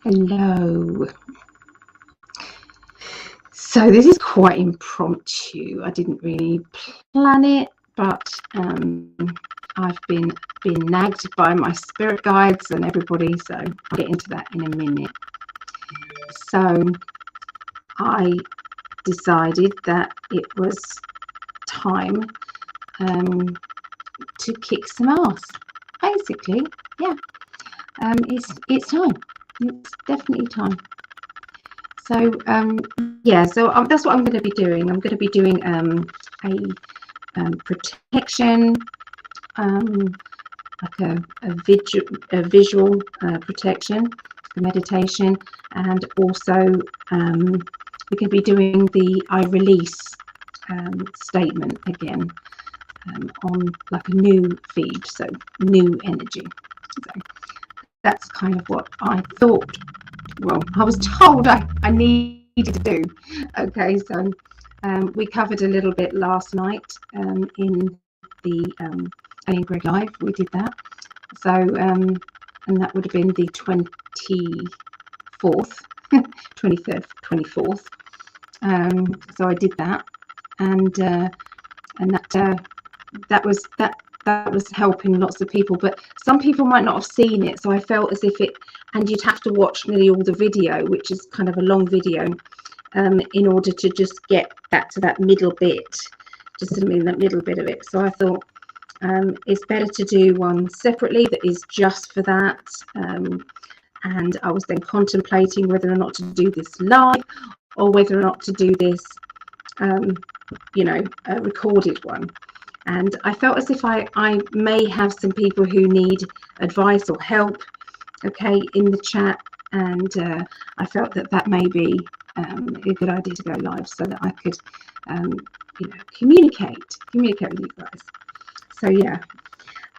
Hello. So this is quite impromptu. I didn't really plan it, but I've been nagged by my spirit guides and everybody, so I'll get into that in a minute. So I decided that it was time to kick some ass. Basically, yeah. It's time. It's definitely time. So yeah, so that's what I'm going to be doing. I'm going to be doing a protection, like a visual protection, a meditation, and also we're going to be doing the I release statement again on like a new feed, so new energy. So that's kind of what I thought. Well, I was told I needed to do. Okay, so we covered a little bit last night in the Ellie and Greg Live. We did that. So, and that would have been the 24th, 23rd, 24th. So I did that, and that was helping lots of people, but some people might not have seen it, so I felt as if it, and you'd have to watch nearly all the video, which is kind of a long video, in order to just get back to that middle bit, just to mean that middle bit of it. So I thought it's better to do one separately that is just for that, and I was then contemplating whether or not to do this live or whether or not to do this you know, a recorded one. And I felt as if I may have some people who need advice or help, okay, in the chat, and I felt that may be a good idea to go live so that I could, you know, communicate with you guys. So yeah,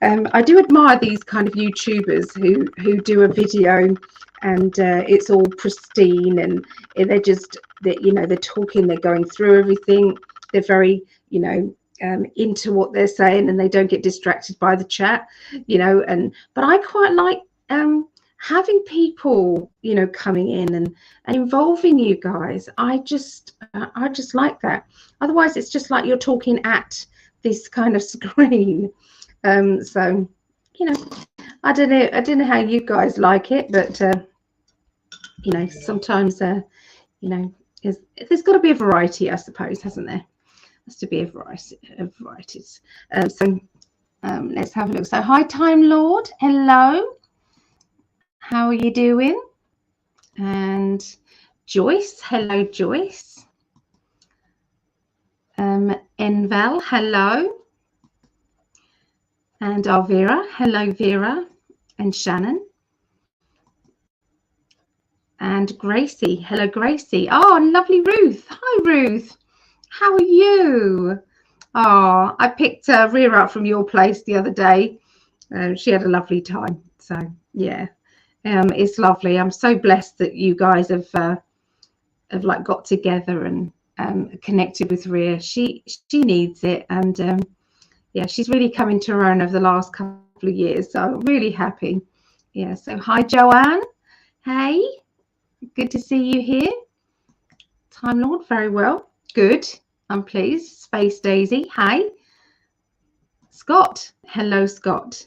I do admire these kind of YouTubers who do a video and it's all pristine and they're just, you know, they're talking, they're going through everything, they're very, you know, into what they're saying, and they don't get distracted by the chat, you know. And but I quite like having people, you know, coming in and involving you guys. I just like that. Otherwise it's just like you're talking at this kind of screen. So, you know, I don't know how you guys like it, but you know, sometimes you know, there's got to be a variety, I suppose, hasn't there? To be a variety of varieties. So let's have a look. So hi, Time Lord, hello, how are you doing? And Joyce, hello, Joyce. Enval, hello. And Vera, hello, Vera. And Shannon. And Gracie, hello, Gracie. Oh, lovely Ruth. Hi, Ruth. How are you? Oh, I picked Rhea up from your place the other day. She had a lovely time. So yeah, it's lovely. I'm so blessed that you guys have like got together and connected with Rhea. She needs it, and yeah, she's really coming to her own over the last couple of years. So I'm really happy. Yeah. So hi, Joanne. Hey, good to see you here. Time Lord, very well. Good. I'm pleased. Space Daisy, hi. Scott, hello, Scott.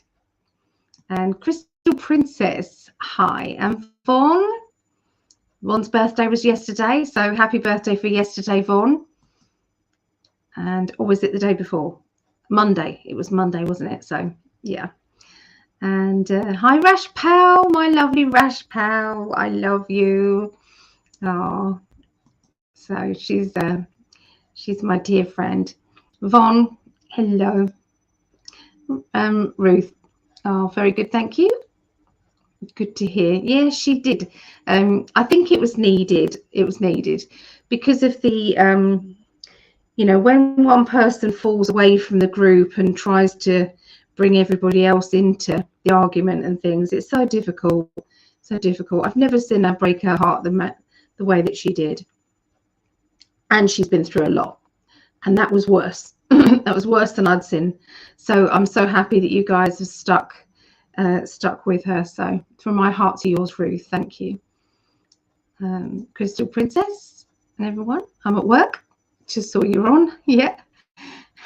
And Crystal Princess, hi. And Vaughn's birthday was yesterday, so happy birthday for yesterday, Vaughn. And or was it the day before? Monday. It was Monday, wasn't it? So yeah. And hi, Rash Pal, my lovely Rash Pal. I love you. Oh, so she's my dear friend. Vaughn, hello. Ruth, oh, very good, thank you. Good to hear. Yeah, she did. I think it was needed. It was needed because of the, you know, when one person falls away from the group and tries to bring everybody else into the argument and things, it's so difficult. So difficult. I've never seen her break her heart the way that she did. And she's been through a lot, and that was worse. That was worse than I'd seen. So I'm so happy that you guys have stuck with her. So from my heart to yours, Ruth, thank you. Crystal Princess and everyone. I'm at work. Just saw you're on. Yeah.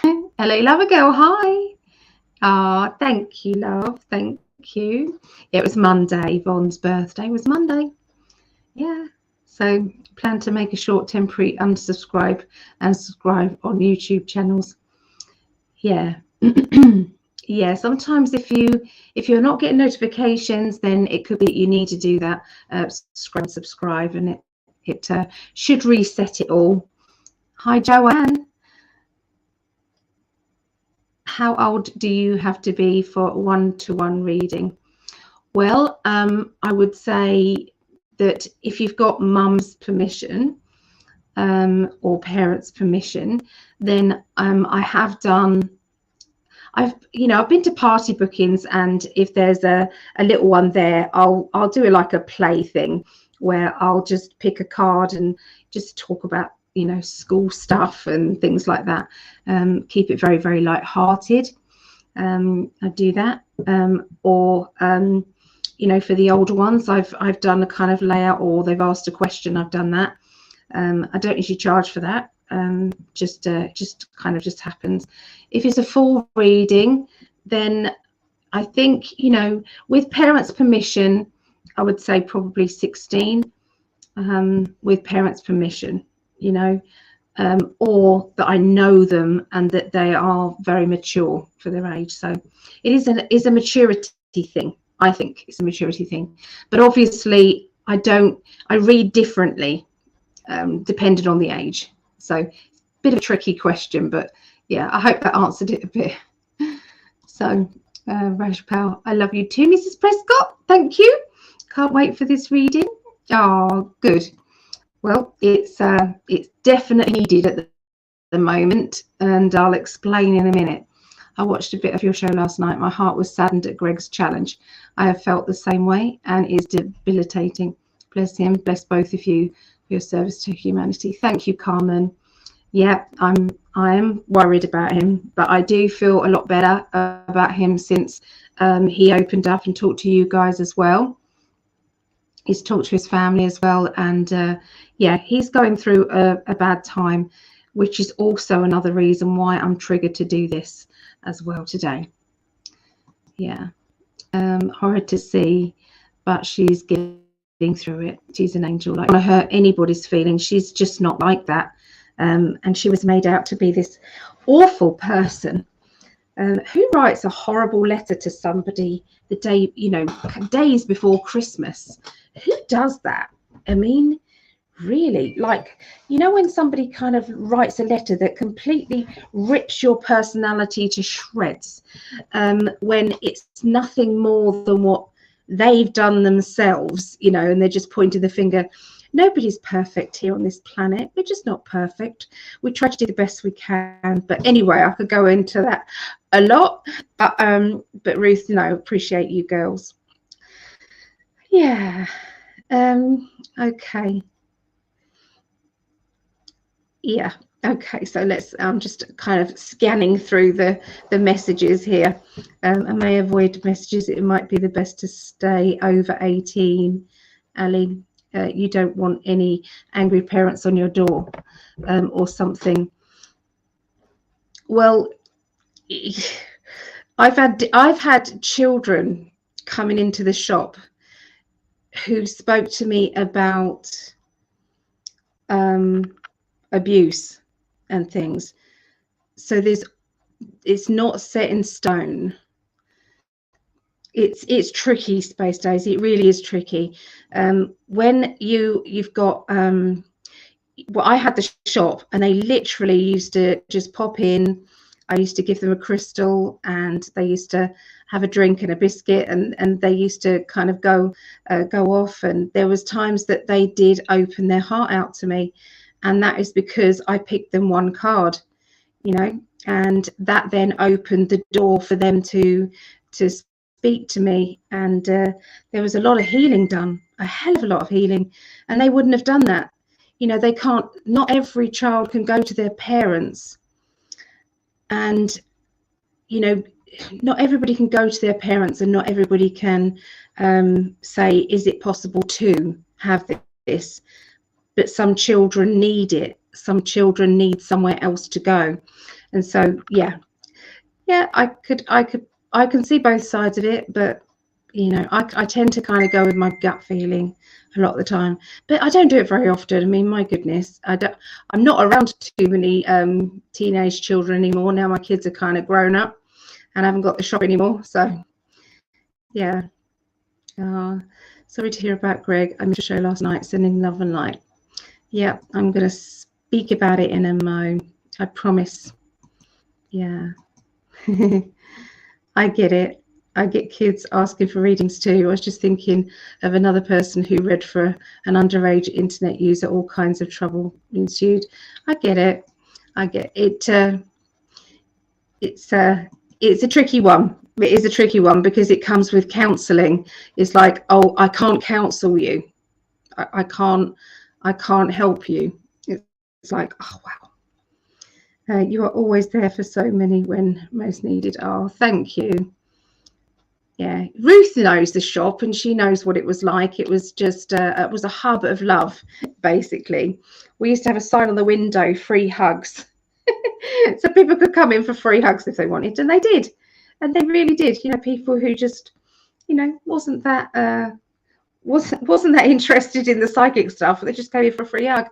LA Lover Girl, hi. Ah, thank you, love. Thank you. Yeah, it was Monday. Yvonne's birthday was Monday. Yeah. So plan to make a short temporary unsubscribe and subscribe on YouTube channels. Yeah. Yeah, sometimes if you're not getting notifications, then it could be you need to do that subscribe, and it should reset it all. Hi Joanne. How old do you have to be for one-to-one reading? Well, I would say that if you've got mum's permission or parents' permission, then I have done. I've been to party bookings, and if there's a little one there, I'll do it like a play thing where I'll just pick a card and just talk about school stuff and things like that. Keep it very, very light-hearted. I do that, or for the older ones, I've done a kind of layout, or they've asked a question. I've done that. I don't usually charge for that. Just kind of just happens. If it's a full reading, then I think with parents' permission, I would say probably 16. With parents' permission, or that I know them and that they are very mature for their age. So it is a maturity thing. I think it's a maturity thing, but obviously I read differently depending on the age. So a bit of a tricky question, but yeah, I hope that answered it a bit. So Rajpal, I love you too, Mrs. Prescott. Thank you. Can't wait for this reading. Oh, good. Well, it's definitely needed at the moment, and I'll explain in a minute. I watched a bit of your show last night. My heart was saddened at Greg's challenge. I have felt the same way, and is debilitating. Bless him. Bless both of you for your service to humanity. Thank you, Carmen. Yeah, I am worried about him, but I do feel a lot better about him since he opened up and talked to you guys as well. He's talked to his family as well, and yeah, he's going through a bad time, which is also another reason why I'm triggered to do this as well today. Yeah, horrid to see, but she's getting through it. She's an angel. Like, I don't want to hurt anybody's feelings. She's just not like that, and she was made out to be this awful person. Who writes a horrible letter to somebody the day, days before Christmas? Who does that? I mean, really, like, when somebody kind of writes a letter that completely rips your personality to shreds, when it's nothing more than what they've done themselves, and they're just pointing the finger. Nobody's perfect here on this planet. We're just not perfect. We try to do the best we can. But anyway, I could go into that a lot. But Ruth, appreciate you girls. Yeah. Okay. Yeah. Okay. So I'm just kind of scanning through the messages here. I may avoid messages. It might be the best to stay over 18. Ali. You don't want any angry parents on your door or something. Well, I've had children coming into the shop who spoke to me about abuse and things. So it's not set in stone. It's tricky, Space Daisy. It really is tricky. When you've got well, I had the shop, and they literally used to just pop in. I used to give them a crystal, and they used to have a drink and a biscuit, and they used to kind of go off. And there was times that they did open their heart out to me, and that is because I picked them one card, and that then opened the door for them to speak to me, and there was a lot of healing done, a hell of a lot of healing, and they wouldn't have done that. They can't. Not every child can go to their parents, and not everybody can go to their parents, and not everybody can say, is it possible to have this, but some children need it. Some children need somewhere else to go. And so, yeah, I can see both sides of it, but you know, I tend to kind of go with my gut feeling a lot of the time, but I don't do it very often. I mean, my goodness, I'm not around too many teenage children anymore. Now my kids are kind of grown up and I haven't got the shop anymore. So yeah. Sorry to hear about Greg. I missed a show last night, sending love and light. Yeah, I'm going to speak about it in a mo. I promise. Yeah. I get it. I get kids asking for readings too. I was just thinking of another person who read for an underage internet user. All kinds of trouble ensued. I get it. I get it. It's a tricky one. It is a tricky one because it comes with counselling. It's like, oh, I can't counsel you. I can't help you. It's like, oh wow. You are always there for so many when most needed. Oh, thank you. Yeah, Ruth knows the shop and she knows what it was like. It was just it was a hub of love, basically. We used to have a sign on the window, free hugs. So people could come in for free hugs if they wanted, and they did. And they really did. You know, people who just, you know, wasn't that interested in the psychic stuff. They just came in for a free hug.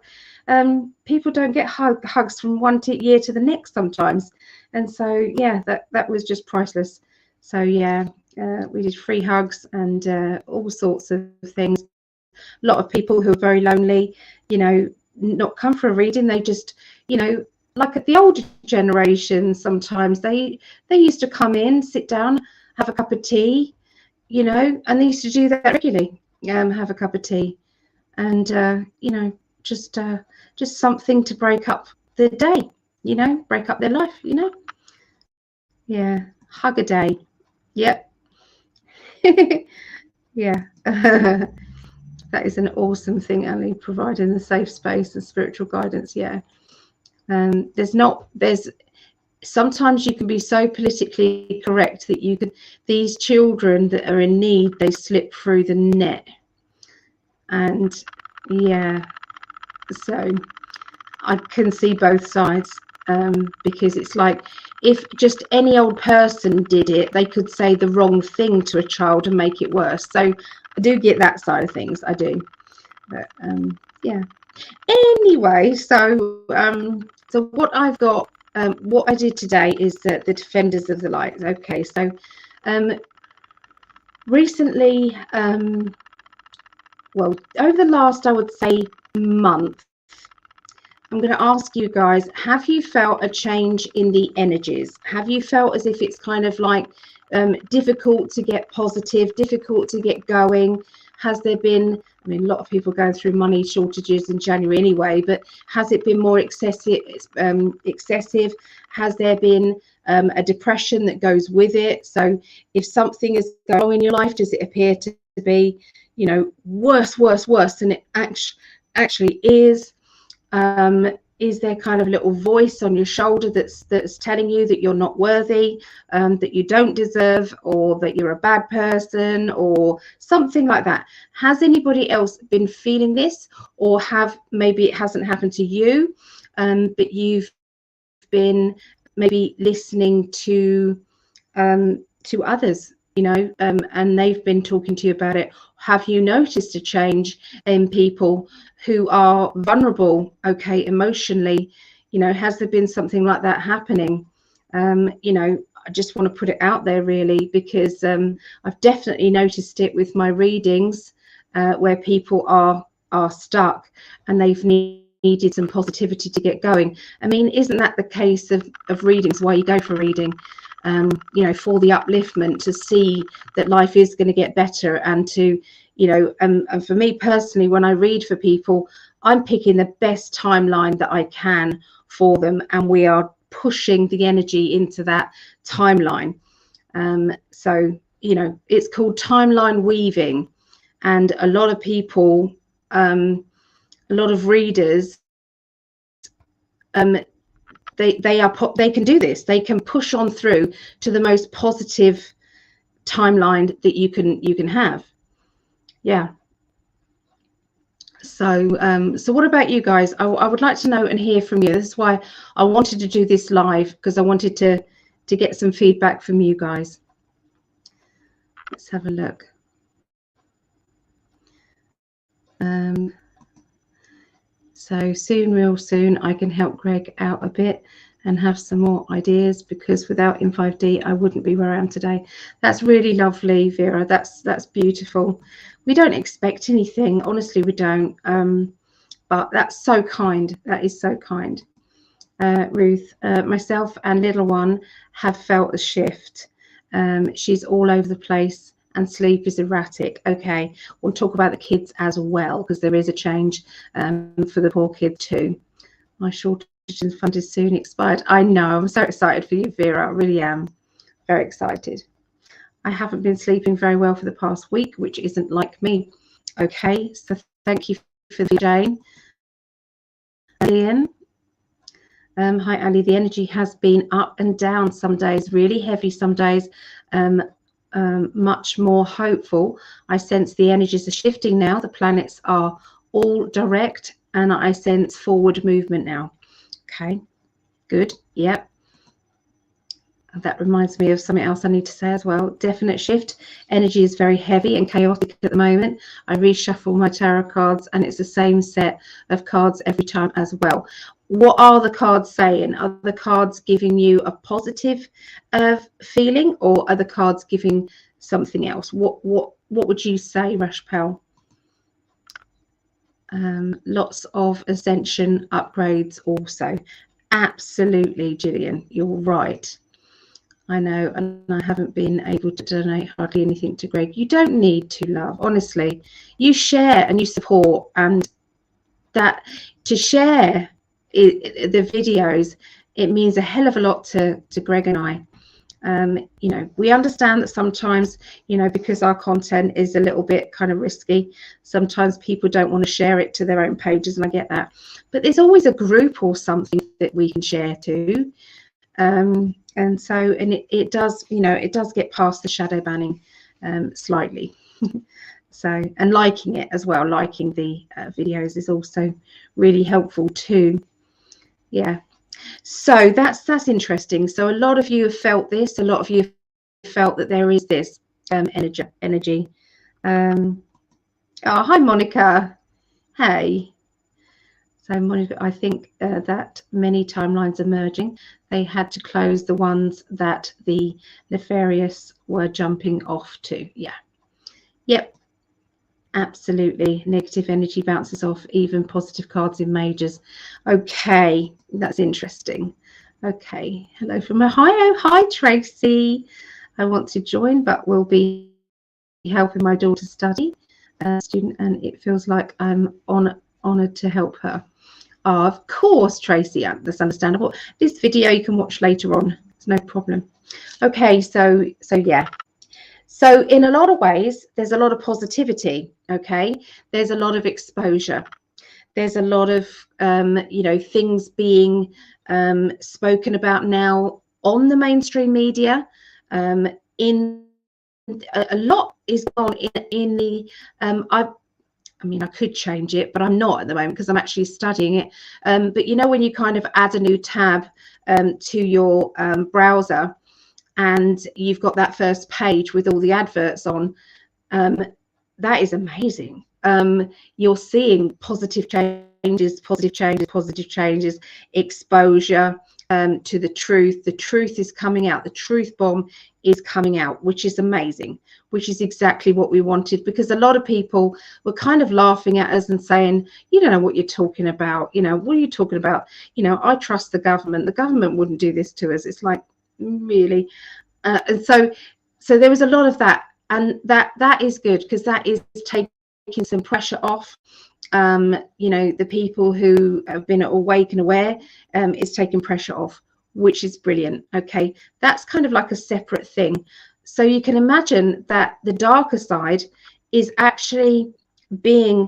People don't get hugs from one year to the next sometimes. And so, yeah, that was just priceless. So, yeah. We did free hugs and all sorts of things. A lot of people who are very lonely, you know, not come for a reading. They just, you know, like at the older generation, sometimes they used to come in, sit down, have a cup of tea, you know, and they used to do that regularly. Have a cup of tea, and you know, just something to break up the day, you know, break up their life, you know. Yeah, hug a day. Yep. Yeah. That is an awesome thing, Ali, providing the safe space and spiritual guidance. Yeah. There's sometimes you can be so politically correct that you can, these children that are in need, they slip through the net. And yeah, so I can see both sides, because it's like, if just any old person did it, they could say the wrong thing to a child and make it worse. So I do get that side of things. I do. But yeah. Anyway, so so what I've got, what I did today is the Defenders of the Light. Okay, so recently, well, over the last, I would say, month, I'm going to ask you guys, have you felt a change in the energies? Have you felt as if it's kind of like difficult to get positive, difficult to get going? Has there been, I mean, a lot of people going through money shortages in January anyway, but has it been more excessive? Has there been a depression that goes with it? So if something is going on in your life, does it appear to be, you know, worse than it actually is? Is there kind of a little voice on your shoulder that's telling you that you're not worthy, that you don't deserve, or that you're a bad person, or something like that? Has anybody else been feeling this, or maybe it hasn't happened to you, but you've been maybe listening to others, you know, and they've been talking to you about it? Have you noticed a change in people who are vulnerable, okay, emotionally? You know, has there been something like that happening? You know, I just want to put it out there really, because I've definitely noticed it with my readings, where people are stuck and they've needed some positivity to get going. I mean, isn't that the case of readings, why you go for reading? You know, for the upliftment, to see that life is going to get better, and to, you know, and for me personally, when I read for people, I'm picking the best timeline that I can for them, and we are pushing the energy into that timeline. So, you know, it's called timeline weaving, and a lot of people, a lot of readers, they can do this. They can push on through to the most positive timeline that you can have. Yeah. So what about you guys? I would like to know and hear from you. This is why I wanted to do this live, because I wanted to get some feedback from you guys. Let's have a look. So soon, real soon, I can help Greg out a bit and have some more ideas, because without In5D, I wouldn't be where I am today. That's really lovely, Vera. That's beautiful. We don't expect anything. Honestly, we don't. But that's so kind. That is so kind. Ruth, myself and little one have felt a shift. She's all over the place and sleep is erratic. Okay, we'll talk about the kids as well, because there is a change for the poor kid too. My shortage in fund is soon expired. I know. I'm so excited for you, Vera. I really am. Very excited. I haven't been sleeping very well for the past week, which isn't like me. Okay, so thank you for the Jane. Ian. Hi, Ali. The energy has been up and down some days, really heavy some days, much more hopeful. I sense the energies are shifting now. The planets are all direct, and I sense forward movement now. Okay, good. Yep. That reminds me of something else I need to say as well. Definite shift. Energy is very heavy and chaotic at the moment. I reshuffle my tarot cards and it's the same set of cards every time as well. What are the cards saying? Are the cards giving you a positive feeling, or are the cards giving something else? What would you say, Rashpal? Lots of ascension upgrades also. Absolutely, Gillian, you're right. I know, and I haven't been able to donate hardly anything to Greg. You don't need to, love. Honestly, you share and you support, and that to share the videos, it means a hell of a lot to Greg and I. You know, we understand that sometimes, you know, because our content is a little bit kind of risky, sometimes people don't want to share it to their own pages, and I get that. But there's always a group or something that we can share to. And so, and it does, you know, it does get past the shadow banning slightly. So, and liking it as well, liking the videos is also really helpful too. Yeah. So that's interesting. So a lot of you have felt this. A lot of you have felt that there is this energy. Oh, hi, Monica. Hey. So Monica, I think that many timelines are merging. They had to close the ones that the nefarious were jumping off to. Yeah. Yep. Absolutely. Negative energy bounces off even positive cards in majors. Okay, that's interesting. Okay, hello from Ohio. Hi, Tracy. I want to join, but will be helping my daughter study, student, and it feels like I'm honored to help her. Oh, of course, Tracy, that's understandable. This video you can watch later on. It's no problem. Okay, so yeah. So in a lot of ways, there's a lot of positivity, okay? There's a lot of exposure. There's a lot of, you know, things being spoken about now on the mainstream media. In a lot is going on in the, I mean, I could change it, but I'm not at the moment because I'm actually studying it. But you know, when you kind of add a new tab to your browser, and you've got that first page with all the adverts on, that is amazing. You're seeing positive changes, exposure to the truth. The truth is coming out. The truth bomb is coming out, which is amazing, which is exactly what we wanted, because a lot of people were kind of laughing at us and saying, you don't know what you're talking about. You know, what are you talking about? You know, I trust the government. The government wouldn't do this to us. It's like, really. And so there was a lot of that, and that is good, because that is taking some pressure off. You know, the people who have been awake and aware, is taking pressure off, which is brilliant. Okay, that's kind of like a separate thing. So you can imagine that the darker side is actually being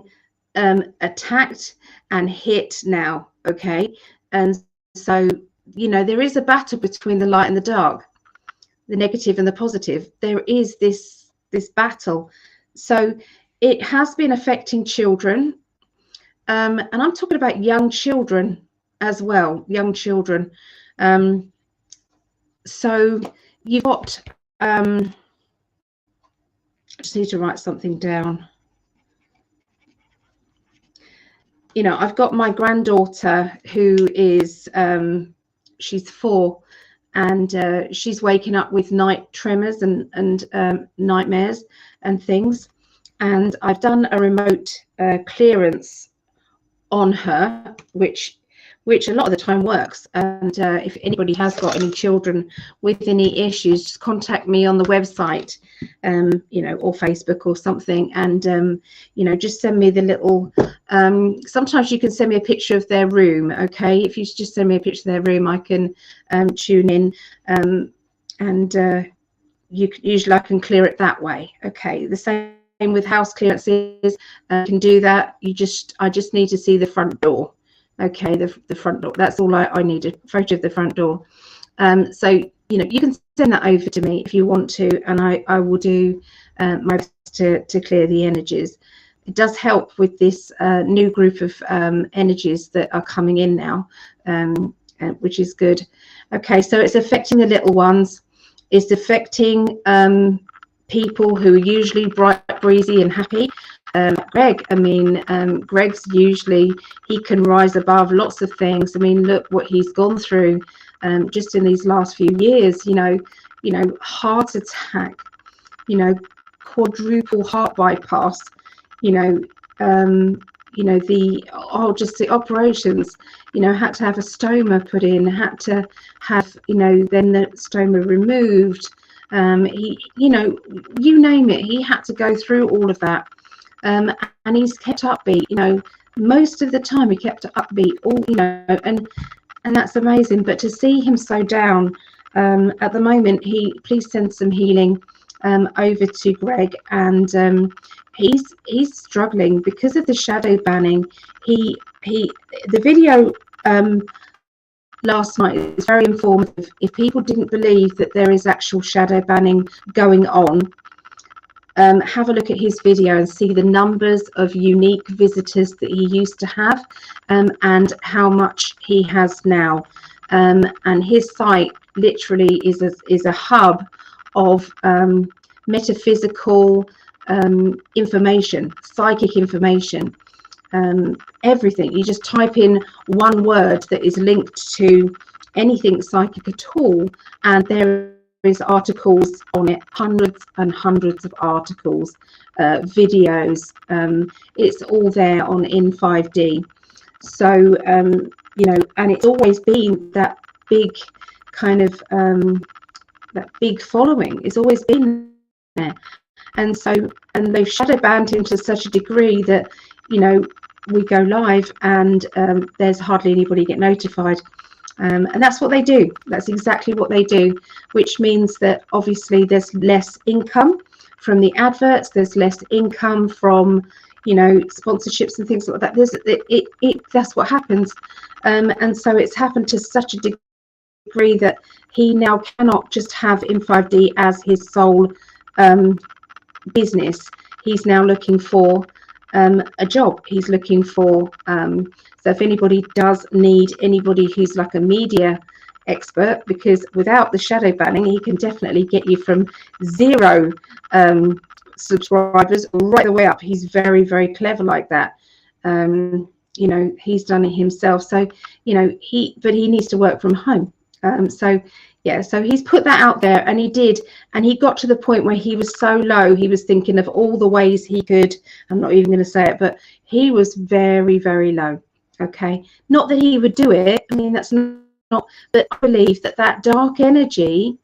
attacked and hit now. Okay, and so, you know, there is a battle between the light and the dark, the negative and the positive. There is this battle. So it has been affecting children. and I'm talking about young children as well, young children. So you've got, I just need to write something down. You know, I've got my granddaughter who is, she's 4, and she's waking up with night tremors and nightmares and things. And I've done a remote clearance on her, which a lot of the time works. And if anybody has got any children with any issues, just contact me on the website, you know, or Facebook or something, and you know, just send me the little, sometimes you can send me a picture of their room. Okay, if you just send me a picture of their room, I can tune in, and usually I can clear it that way. Okay, the same with house clearances, can do that. I just need to see the front door. Okay, the front door, that's all I need, a photo of the front door. So, you know, you can send that over to me if you want to, and I will do my best to clear the energies. It does help with this new group of energies that are coming in now, which is good. Okay, so it's affecting the little ones. It's affecting people who are usually bright, breezy and happy. Greg, I mean, Greg's usually, he can rise above lots of things. I mean, look what he's gone through just in these last few years, you know, heart attack, you know, quadruple heart bypass, you know, just the operations, you know, had to have a stoma put in, had to have, you know, then the stoma removed. He, you know, you name it, he had to go through all of that. And he's kept upbeat, you know, most of the time he kept upbeat, all, you know, and that's amazing. But to see him so down at the moment, please send some healing over to Greg, and he's struggling because of the shadow banning. The video last night is very informative. If people didn't believe that there is actual shadow banning going on, have a look at his video and see the numbers of unique visitors that he used to have, and how much he has now. And his site literally is a hub of metaphysical information, psychic information, everything. You just type in one word that is linked to anything psychic at all, and there is articles on it, hundreds and hundreds of articles, videos. It's all there on in 5D. So you know, and it's always been that big kind of that big following. It's always been there, and so, and they've shadow banned him to such a degree that, you know, we go live and there's hardly anybody get notified. And that's what they do. That's exactly what they do, which means that obviously there's less income from the adverts, there's less income from, you know, sponsorships and things like that. That's what happens. And so it's happened to such a degree that he now cannot just have In5D as his sole business. He's now looking for a job. He's looking for, so if anybody does need anybody who's like a media expert, because without the shadow banning, he can definitely get you from 0 subscribers right the way up. He's very, very clever like that. You know, he's done it himself. So, you know, but he needs to work from home. So yeah, so he's put that out there, and he did, and he got to the point where he was so low, he was thinking of all the ways he could, I'm not even going to say it, but he was very, very low. Okay, not that he would do it, I mean, that's not, but I believe that that dark energy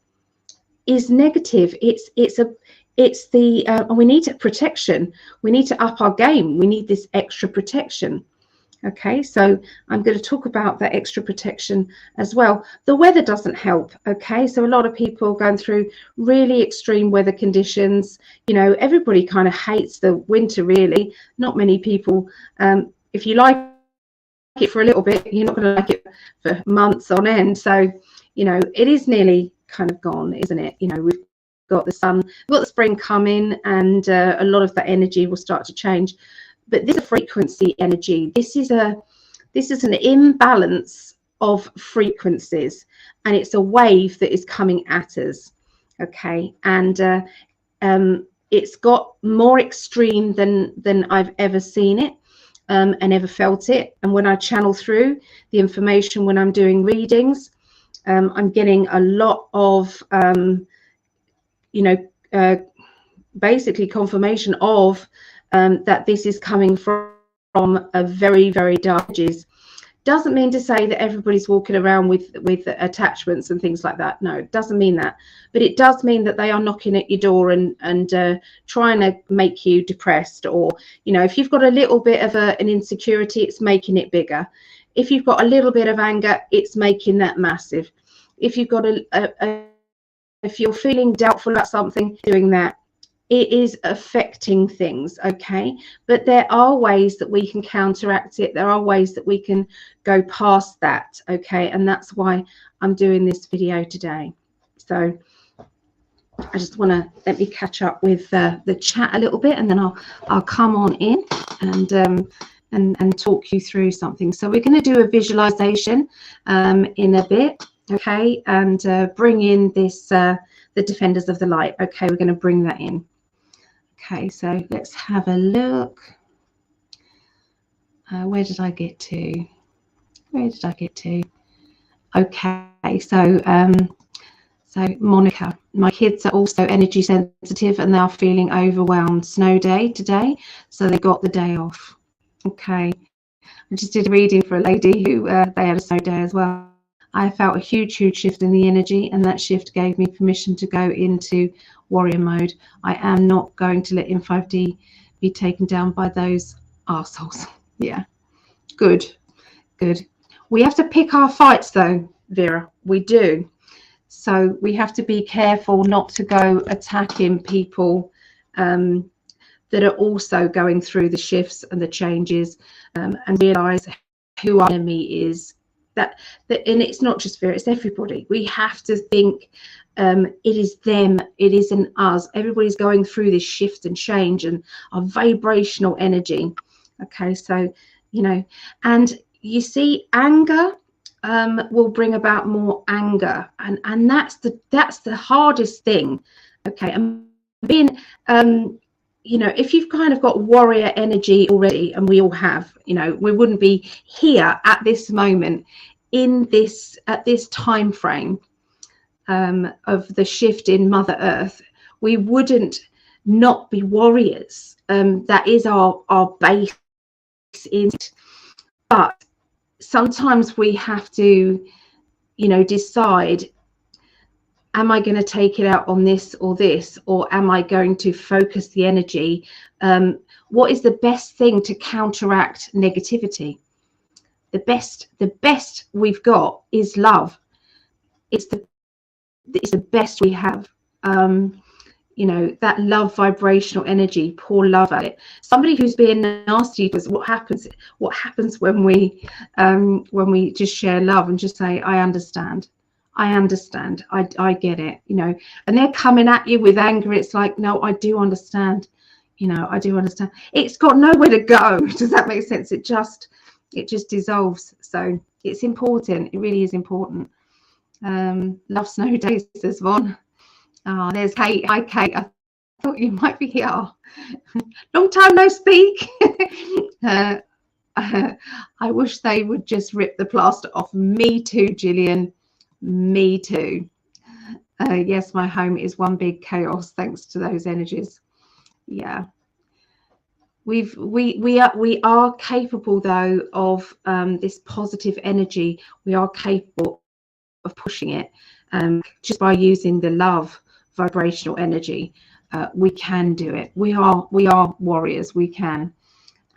is negative. It's the and we need protection. We need to up our game. We need this extra protection. Okay, so I'm going to talk about that extra protection as well. The weather doesn't help. Okay, so a lot of people going through really extreme weather conditions. You know, everybody kind of hates the winter, really. Not many people. If you like it for a little bit, you're not going to like it for months on end. So, you know, it is nearly kind of gone, isn't it? You know, we've got the sun, we've got the spring coming, and a lot of that energy will start to change. but this is a frequency energy. This is an imbalance of frequencies, and it's a wave that is coming at us. Okay, and it's got more extreme than I've ever seen it, and ever felt it. And when I channel through the information, when I'm doing readings, I'm getting a lot of basically confirmation of that this is coming from a very, very dark ages. Doesn't mean to say that everybody's walking around with attachments and things like that. No, it doesn't mean that. But it does mean that they are knocking at your door and trying to make you depressed. Or, if you've got a little bit of an insecurity, it's making it bigger. If you've got a little bit of anger, it's making that massive. If you've got if you're feeling doubtful about something, doing that. It is affecting things, okay? But there are ways that we can counteract it. There are ways that we can go past that, okay? And that's why I'm doing this video today. So I just want to let me catch up with the chat a little bit, and then I'll come on in and talk you through something. So we're going to do a visualization in a bit, okay? And bring in this the Defenders of the Light. Okay, we're going to bring that in. Okay, so let's have a look. Where did I get to? Okay, so Monica, my kids are also energy sensitive and they are feeling overwhelmed. Snow day today, so they got the day off. Okay, I just did a reading for a lady who they had a snow day as well. I felt a huge shift in the energy, and that shift gave me permission to go into warrior mode. I am not going to let in 5D be taken down by those arseholes. Yeah, good. We have to pick our fights though, Vera, we do. So we have to be careful not to go attacking people that are also going through the shifts and the changes, and realize who our enemy is. That and it's not just Vera, it's everybody. We have to think it is them, it isn't us. Everybody's going through this shift and change and our vibrational energy. Okay, so and you see, anger will bring about more anger, and that's the hardest thing. Okay, and being if you've kind of got warrior energy already, and we all have, we wouldn't be here at this moment at this time frame of the shift in Mother Earth. We wouldn't not be warriors. That is our base in it. But sometimes we have to decide, am I going to take it out on this, or am I going to focus the energy? What is the best thing to counteract negativity? The best we've got is love. It's the best we have. That love vibrational energy. Pour love at it. Somebody who's being nasty, because what happens when we just share love and just say, I understand, I get it, and they're coming at you with anger. It's like, no, I do understand, I do understand. It's got nowhere to go. Does that make sense? It just dissolves. So it's important. It really is important. Love snow days, says Vaughn. Oh, there's Kate. Hi, Kate. I thought you might be here. Long time no speak. I wish they would just rip the plaster off. Me too, Gillian. Me too. Yes, my home is one big chaos thanks to those energies. Yeah. We are capable though of this positive energy. We are capable of pushing it just by using the love vibrational energy. We can do it. We are warriors. We can.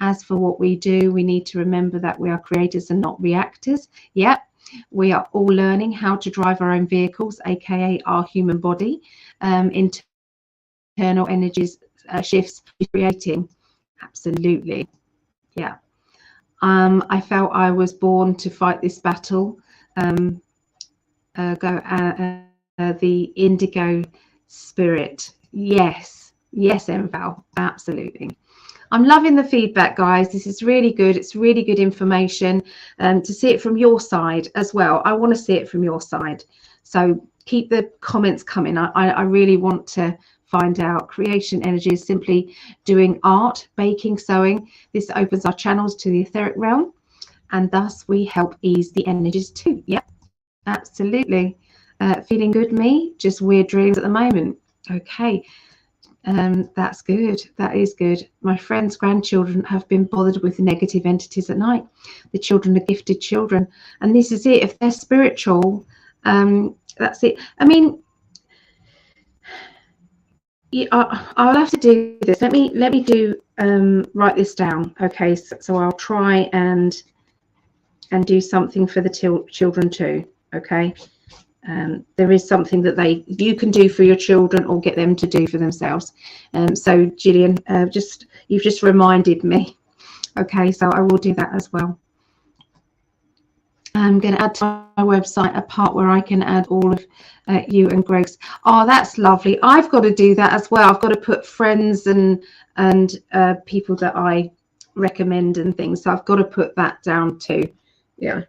As for what we do, we need to remember that we are creators and not reactors. Yep, we are all learning how to drive our own vehicles, aka our human body. Internal energies shifts creating. Absolutely. Yeah. I felt I was born to fight this battle. The indigo spirit. Yes, Yes, Enval, absolutely. I'm loving the feedback, guys. This is really good. It's really good information to see it from your side as well. I want to see it from your side. So keep the comments coming. I really want to find out. Creation energy is simply doing art, baking, sewing. This opens our channels to the etheric realm, and thus we help ease the energies too. Yep, absolutely. Feeling good, me? Just weird dreams at the moment. Okay. That's good. That is good. My friends' grandchildren have been bothered with negative entities at night. The children are gifted children, and this is it. If they're spiritual, that's it. I mean, I'll have to do this. Let me do write this down. Okay, so I'll try and do something for the children too. Okay. There is something that you can do for your children or get them to do for themselves. So Gillian, you've just reminded me. Okay, so I will do that as well. I'm going to add to my website a part where I can add all of you and Greg's. Oh, that's lovely. I've got to do that as well. I've got to put friends and people that I recommend and things. So I've got to put that down too. Yeah.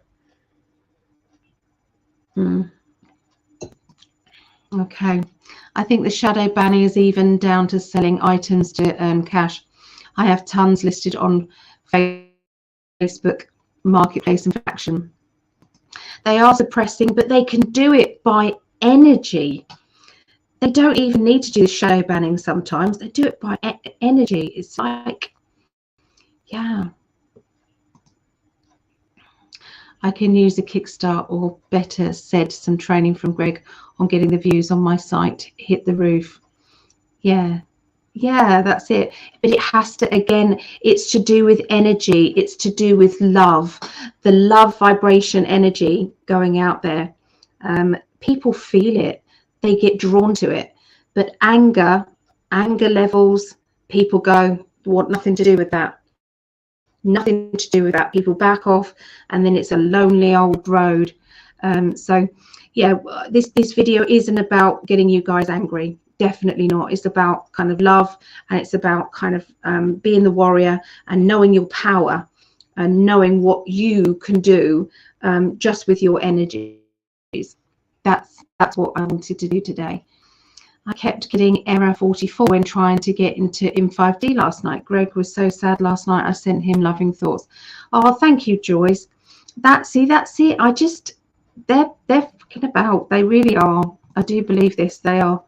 Okay, I think the shadow banning is even down to selling items to earn cash. I have tons listed on Facebook Marketplace and Faction. They are suppressing, but they can do it by energy. They don't even need to do the shadow banning sometimes. They do it by energy. It's like, yeah. I can use a Kickstart, or better said, some training from Greg on getting the views on my site hit the roof. Yeah, that's it. But it has to, again, it's to do with energy. It's to do with love, the love vibration energy going out there. People feel it. They get drawn to it. But anger levels, people go, want nothing to do with that. Nothing to do with that. People back off, and then it's a lonely old road. So yeah, this video isn't about getting you guys angry. Definitely not. It's about kind of love, and it's about kind of being the warrior and knowing your power and knowing what you can do just with your energies. That's what I wanted to do today. I kept getting error 44 when trying to get into In5D last night. Greg was so sad last night. I sent him loving thoughts. Oh, thank you, Joyce. That's it. They're fucking about. They really are. I do believe this. They are.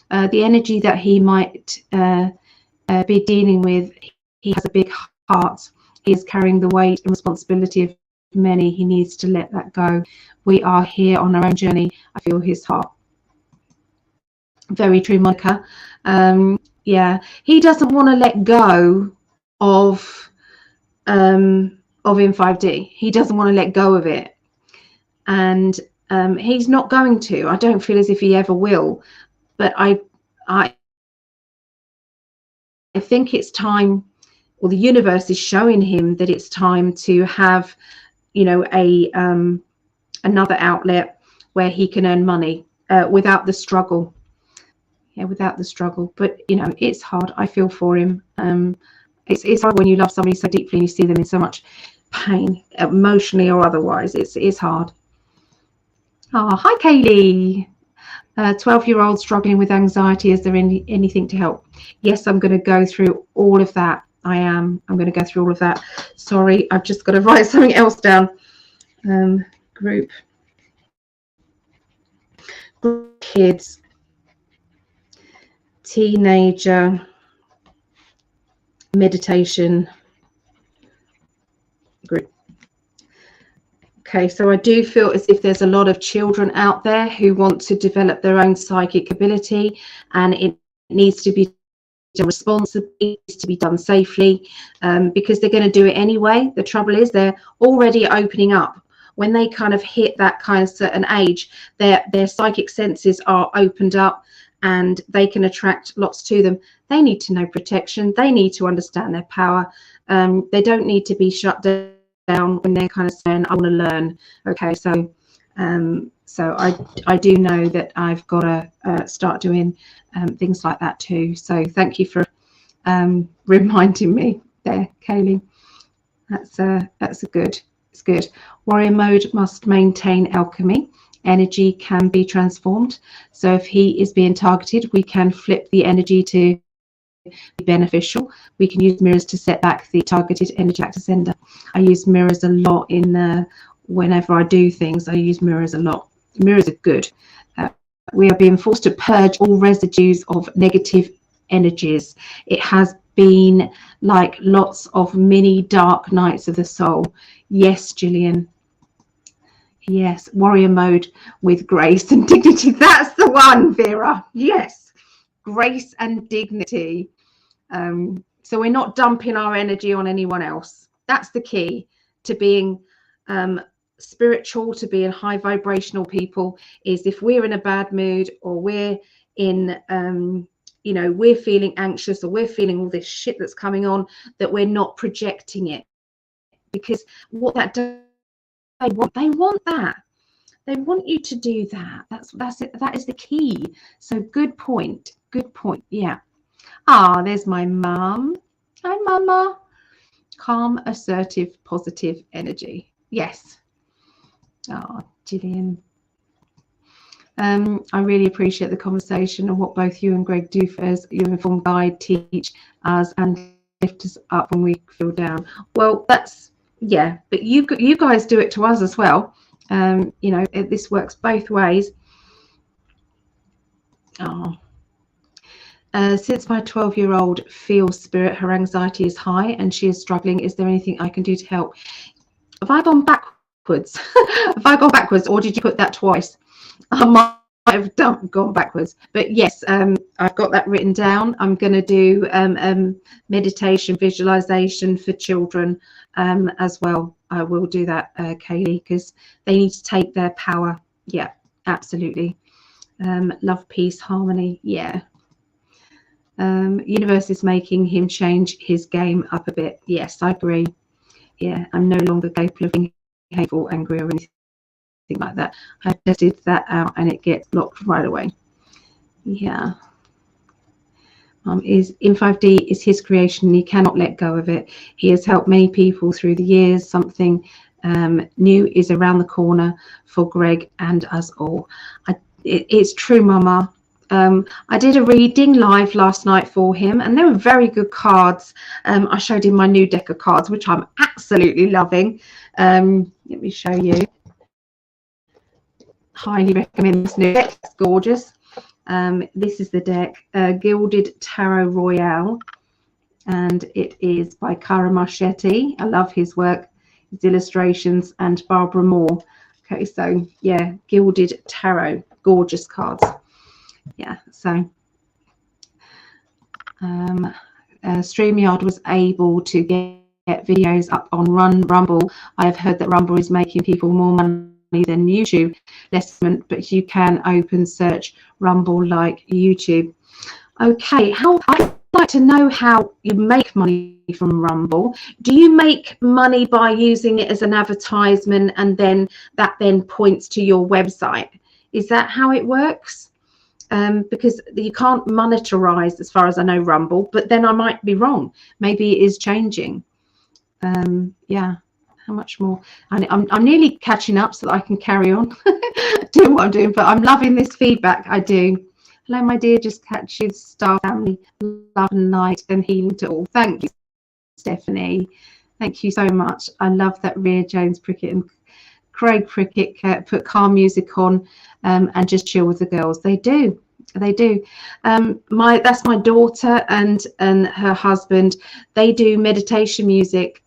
The energy that he might be dealing with, he has a big heart. He is carrying the weight and responsibility of many. He needs to let that go. We are here on our own journey. I feel his heart. Very true, Monica. Yeah, he doesn't want to let go of In5D. He doesn't want to let go of it, and he's not going to. I don't feel as if he ever will. But I think it's time, or the universe is showing him that it's time to have, you know, another outlet where he can earn money without the struggle. Yeah, without the struggle. But you know, it's hard. I feel for him. It's hard when you love somebody so deeply and you see them in so much pain, emotionally or otherwise. It's hard. Oh, hi, Kaylee. 12-year-old struggling with anxiety. Is there anything to help? Yes, I'm going to go through all of that. I'm going to go through all of that. Sorry, I've just got to write something else down. Group kids, teenager, meditation group. Okay, so I do feel as if there's a lot of children out there who want to develop their own psychic ability, and it needs to be done responsibly, it needs to be done safely, because they're going to do it anyway. The trouble is they're already opening up. When they kind of hit that kind of certain age, their psychic senses are opened up and they can attract lots to them. They need to know protection. They need to understand their power. They don't need to be shut down when they're kind of saying, I want to learn. Okay, so So I do know that I've got to start doing things like that too. So thank you for reminding me there, Kaylee. That's a good. It's good. Warrior mode must maintain alchemy. Energy can be transformed. So if he is being targeted, we can flip the energy to be beneficial. We can use mirrors to set back the targeted energy back to sender. I use mirrors a lot in whenever I do things. I use mirrors a lot. Mirrors are good. We are being forced to purge all residues of negative energies. It has been like lots of mini dark nights of the soul. Yes, Gillian. Yes, warrior mode with grace and dignity. That's the one, Vera. Yes, grace and dignity. So we're not dumping our energy on anyone else. That's the key to being spiritual, to being high vibrational people, is if we're in a bad mood, or we're in you know, we're feeling anxious, or we're feeling all this shit that's coming on, that we're not projecting it. Because what that does, they want that. They want you to do that. That's it. That is the key. So good point. Good point. Yeah. Ah, there's my mum. Hi, mama. Calm, assertive, positive energy. Yes. Oh, Gillian. I really appreciate the conversation and what both you and Greg do for us. You inform, guide, teach us, and lift us up when we feel down. Well, that's, yeah, but you guys do it to us as well. You know, this works both ways. Oh. Since my 12-year-old feels spirit, her anxiety is high and she is struggling. Is there anything I can do to help? Have I gone backwards? Have I gone backwards, or did you put that twice? I might have gone backwards, but yes, I've got that written down. I'm going to do meditation, visualization for children as well. I will do that, Kaylee, because they need to take their power. Yeah, absolutely. Love, peace, harmony. Yeah. Universe is making him change his game up a bit. Yes, I agree. Yeah, I'm no longer capable of being hateful, angry, or anything like that. I tested that out and it gets blocked right away. Yeah. Is in 5D is his creation and he cannot let go of it. He has helped many people through the years. Something new is around the corner for Greg and us all. It's true, Mama. I did a reading live last night for him, and they were very good cards. I showed him my new deck of cards, which I'm absolutely loving. Let me show you. Highly recommend this new deck. It's gorgeous. This is the deck, Gilded Tarot Royale, and it is by Cara Marchetti. I love his work, his illustrations, and Barbara Moore. Okay, so yeah, Gilded Tarot, gorgeous cards. Yeah, so StreamYard was able to get videos up on Rumble. I have heard that Rumble is making people more money than YouTube, but you can open search Rumble like YouTube. Okay, I'd like to know how you make money from Rumble. Do you make money by using it as an advertisement, and then that points to your website? Is that how it works? Because you can't monetize, as far as I know, Rumble, but then I might be wrong. Maybe it is changing. Yeah, how much more? I'm nearly catching up so that I can carry on doing what I'm doing, but I'm loving this feedback. I do. Hello, my dear, just catch you, star family, love and light and healing to all. Thank you, Stephanie. Thank you so much. I love that Rhea Jones Prickett and Craig Prickett put calm music on and just chill with the girls. They do. That's my daughter and her husband. They do meditation music.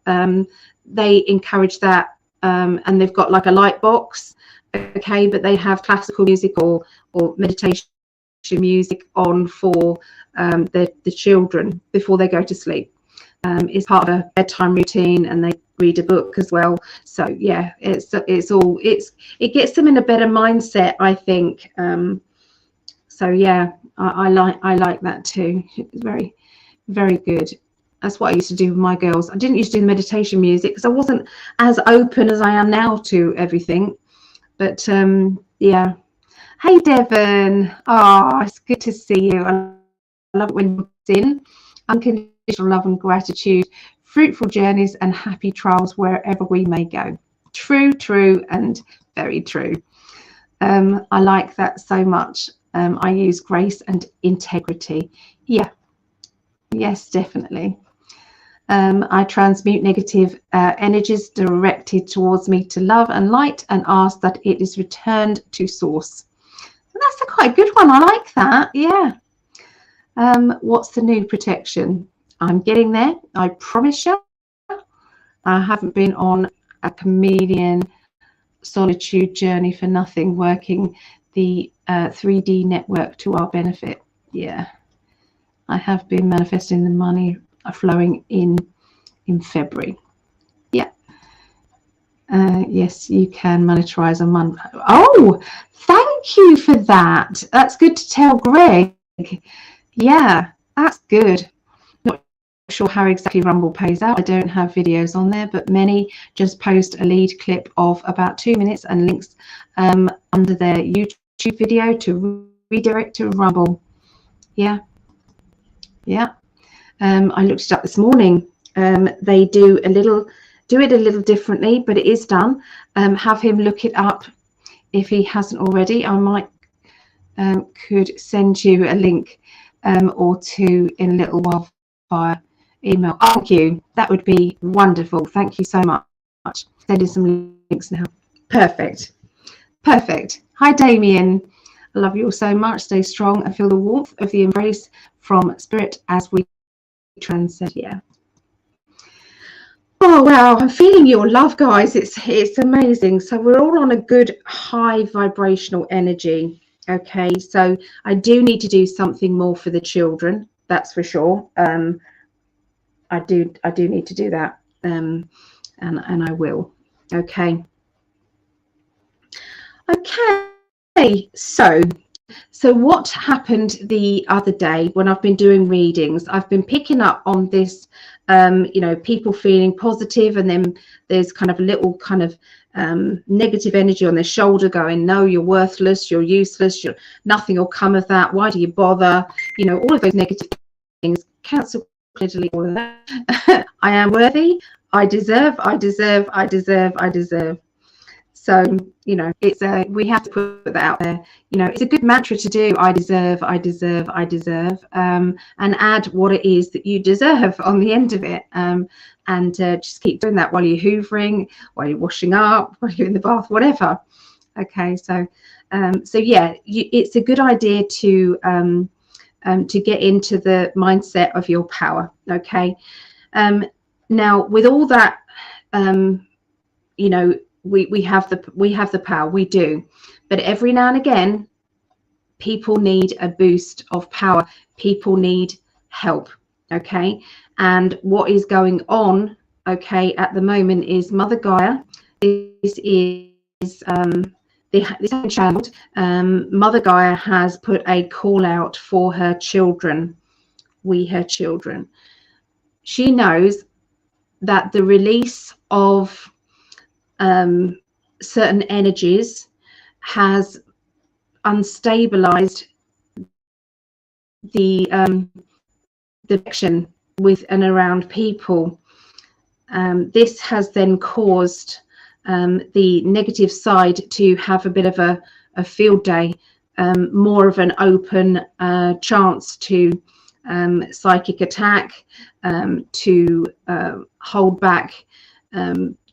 They encourage that, and they've got like a light box. Okay, but they have classical music or meditation music on for the children before they go to sleep. It's part of a bedtime routine, and they read a book as well. So yeah, it gets them in a better mindset, I think. So yeah, I like that too. It's very, very good. That's what I used to do with my girls. I didn't used to do the meditation music because I wasn't as open as I am now to everything. But Yeah. Hey, Devon. Oh, it's good to see you. I love it when you're in. Unconditional love and gratitude, fruitful journeys and happy trials wherever we may go. True, true, and very true. I like that so much. I use grace and integrity. Yeah, yes, definitely. I transmute negative energies directed towards me to love and light and ask that it is returned to source. And that's a quite good one. I like that. Yeah. What's the new protection? I'm getting there. I promise you. I haven't been on a chameleon solitude journey for nothing, working the 3D network to our benefit. Yeah. I have been manifesting the money flowing in February. Yeah. Yes, you can monetize a month. Oh, thank you for that. That's good to tell Greg. Yeah, that's good. Not sure how exactly Rumble pays out. I don't have videos on there, but many just post a lead clip of about 2 minutes and links under their YouTube video to redirect to Rumble. Yeah. Yeah. I looked it up this morning. They do it a little differently, but it is done. Have him look it up if he hasn't already. I might could send you a link or two in a little while via email. Thank you. That would be wonderful. Thank you so much. Sending some links now. Perfect. Perfect. Hi, Damien. I love you all so much. Stay strong and feel the warmth of the embrace from spirit as we transcend. Yeah. Oh wow, I'm feeling your love, guys. It's amazing. So we're all on a good high vibrational energy. Okay, so I do need to do something more for the children, that's for sure. I do need to do that, and I will. Okay. Okay, so what happened the other day when I've been doing readings, I've been picking up on this, you know, people feeling positive, and then there's kind of a little kind of negative energy on their shoulder going, no, you're worthless, you're useless, nothing will come of that, why do you bother, you know, all of those negative things. Cancel, delete all of that. I am worthy, I deserve. So, you know, it's we have to put that out there. You know, it's a good mantra to do. I deserve, and add what it is that you deserve on the end of it. And just keep doing that while you're hoovering, while you're washing up, while you're in the bath, whatever. Okay, so yeah, it's a good idea to get into the mindset of your power. Okay, now with all that, you know, we have the power, we do, but every now and again people need a boost of power, people need help. Okay, and what is going on, okay, at the moment is Mother Gaia. This is this child, Mother Gaia has put a call out for her children, her children. She knows that the release of certain energies has unstabilized the action with and around people. This has then caused the negative side to have a bit of a field day, more of an open chance to psychic attack, to hold back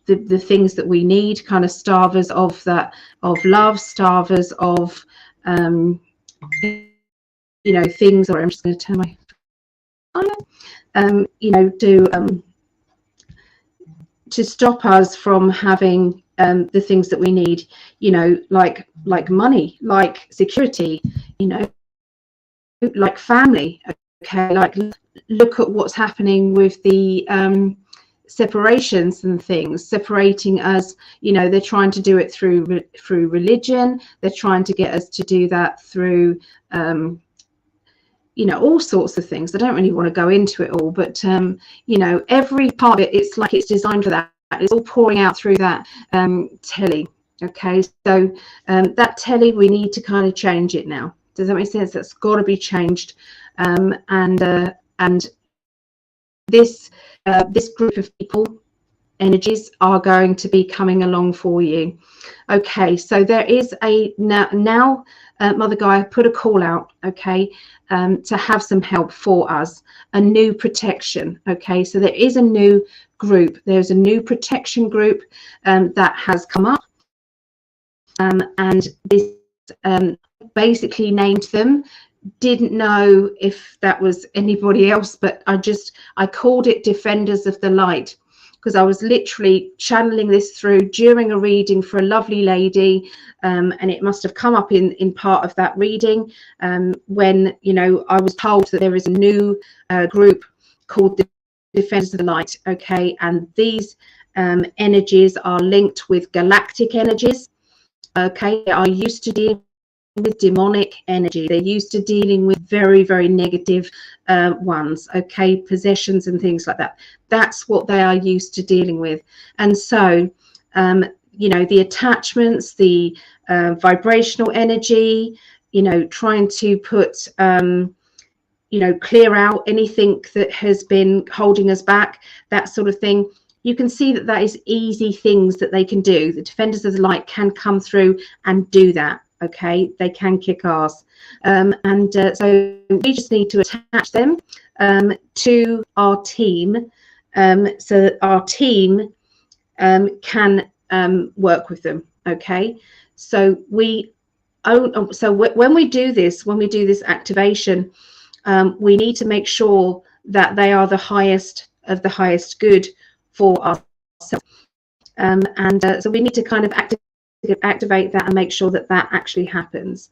the things that we need, kind of starvers of that, of love, starvers of you know, things. Or I'm just going to turn my you know, to stop us from having the things that we need, you know, like money, like security, you know, like family. Okay, like look at what's happening with the separations and things, separating us. You know, they're trying to do it through religion. They're trying to get us to do that through you know, all sorts of things. I don't really want to go into it all, but you know, every part of it, it's like it's designed for that. It's all pouring out through that telly. Okay, so that telly, we need to kind of change it now. Does that make sense? That's got to be changed. And this group of people, energies, are going to be coming along for you. Okay, so there is a now Mother Gaia put a call out, okay, to have some help for us, a new protection. Okay, so there is a new group. There's a new protection group that has come up, and this basically named them. Didn't know if that was anybody else, but I called it Defenders of the Light, because I was literally channeling this through during a reading for a lovely lady, and it must have come up in part of that reading, when, you know, I was told that there is a new group called the Defenders of the Light. Okay, and these energies are linked with galactic energies. Okay, they are used to dealing with demonic energy. They're used to dealing with very, very negative ones, okay, possessions and things like that. That's what they are used to dealing with. And so you know, the attachments, the vibrational energy, you know, trying to put you know, clear out anything that has been holding us back, that sort of thing. You can see that that is easy things that they can do. The Defenders of the Light can come through and do that. Okay, they can kick ass, so we just need to attach them to our team, so that our team can work with them. Okay, so when we do this activation, we need to make sure that they are the highest of the highest good for ourselves, so we need to kind of activate that and make sure that that actually happens.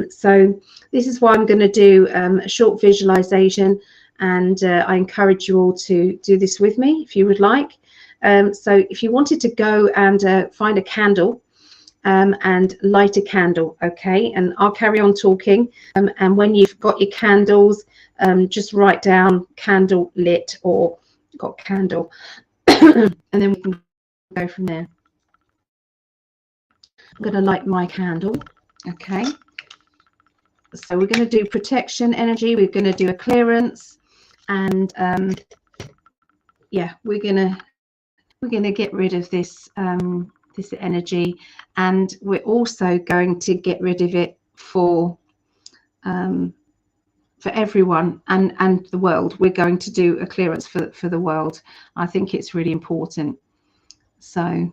So this is why I'm going to do a short visualization, and I encourage you all to do this with me if you would like. So if you wanted to go and find a candle and light a candle, okay, and I'll carry on talking, and when you've got your candles, just write down candle lit or got candle and then we can go from there. I'm going to light my candle. Okay, so we're going to do protection energy, we're going to do a clearance, and yeah, we're going to get rid of this this energy, and we're also going to get rid of it for everyone and the world. We're going to do a clearance for the world. I think it's really important. So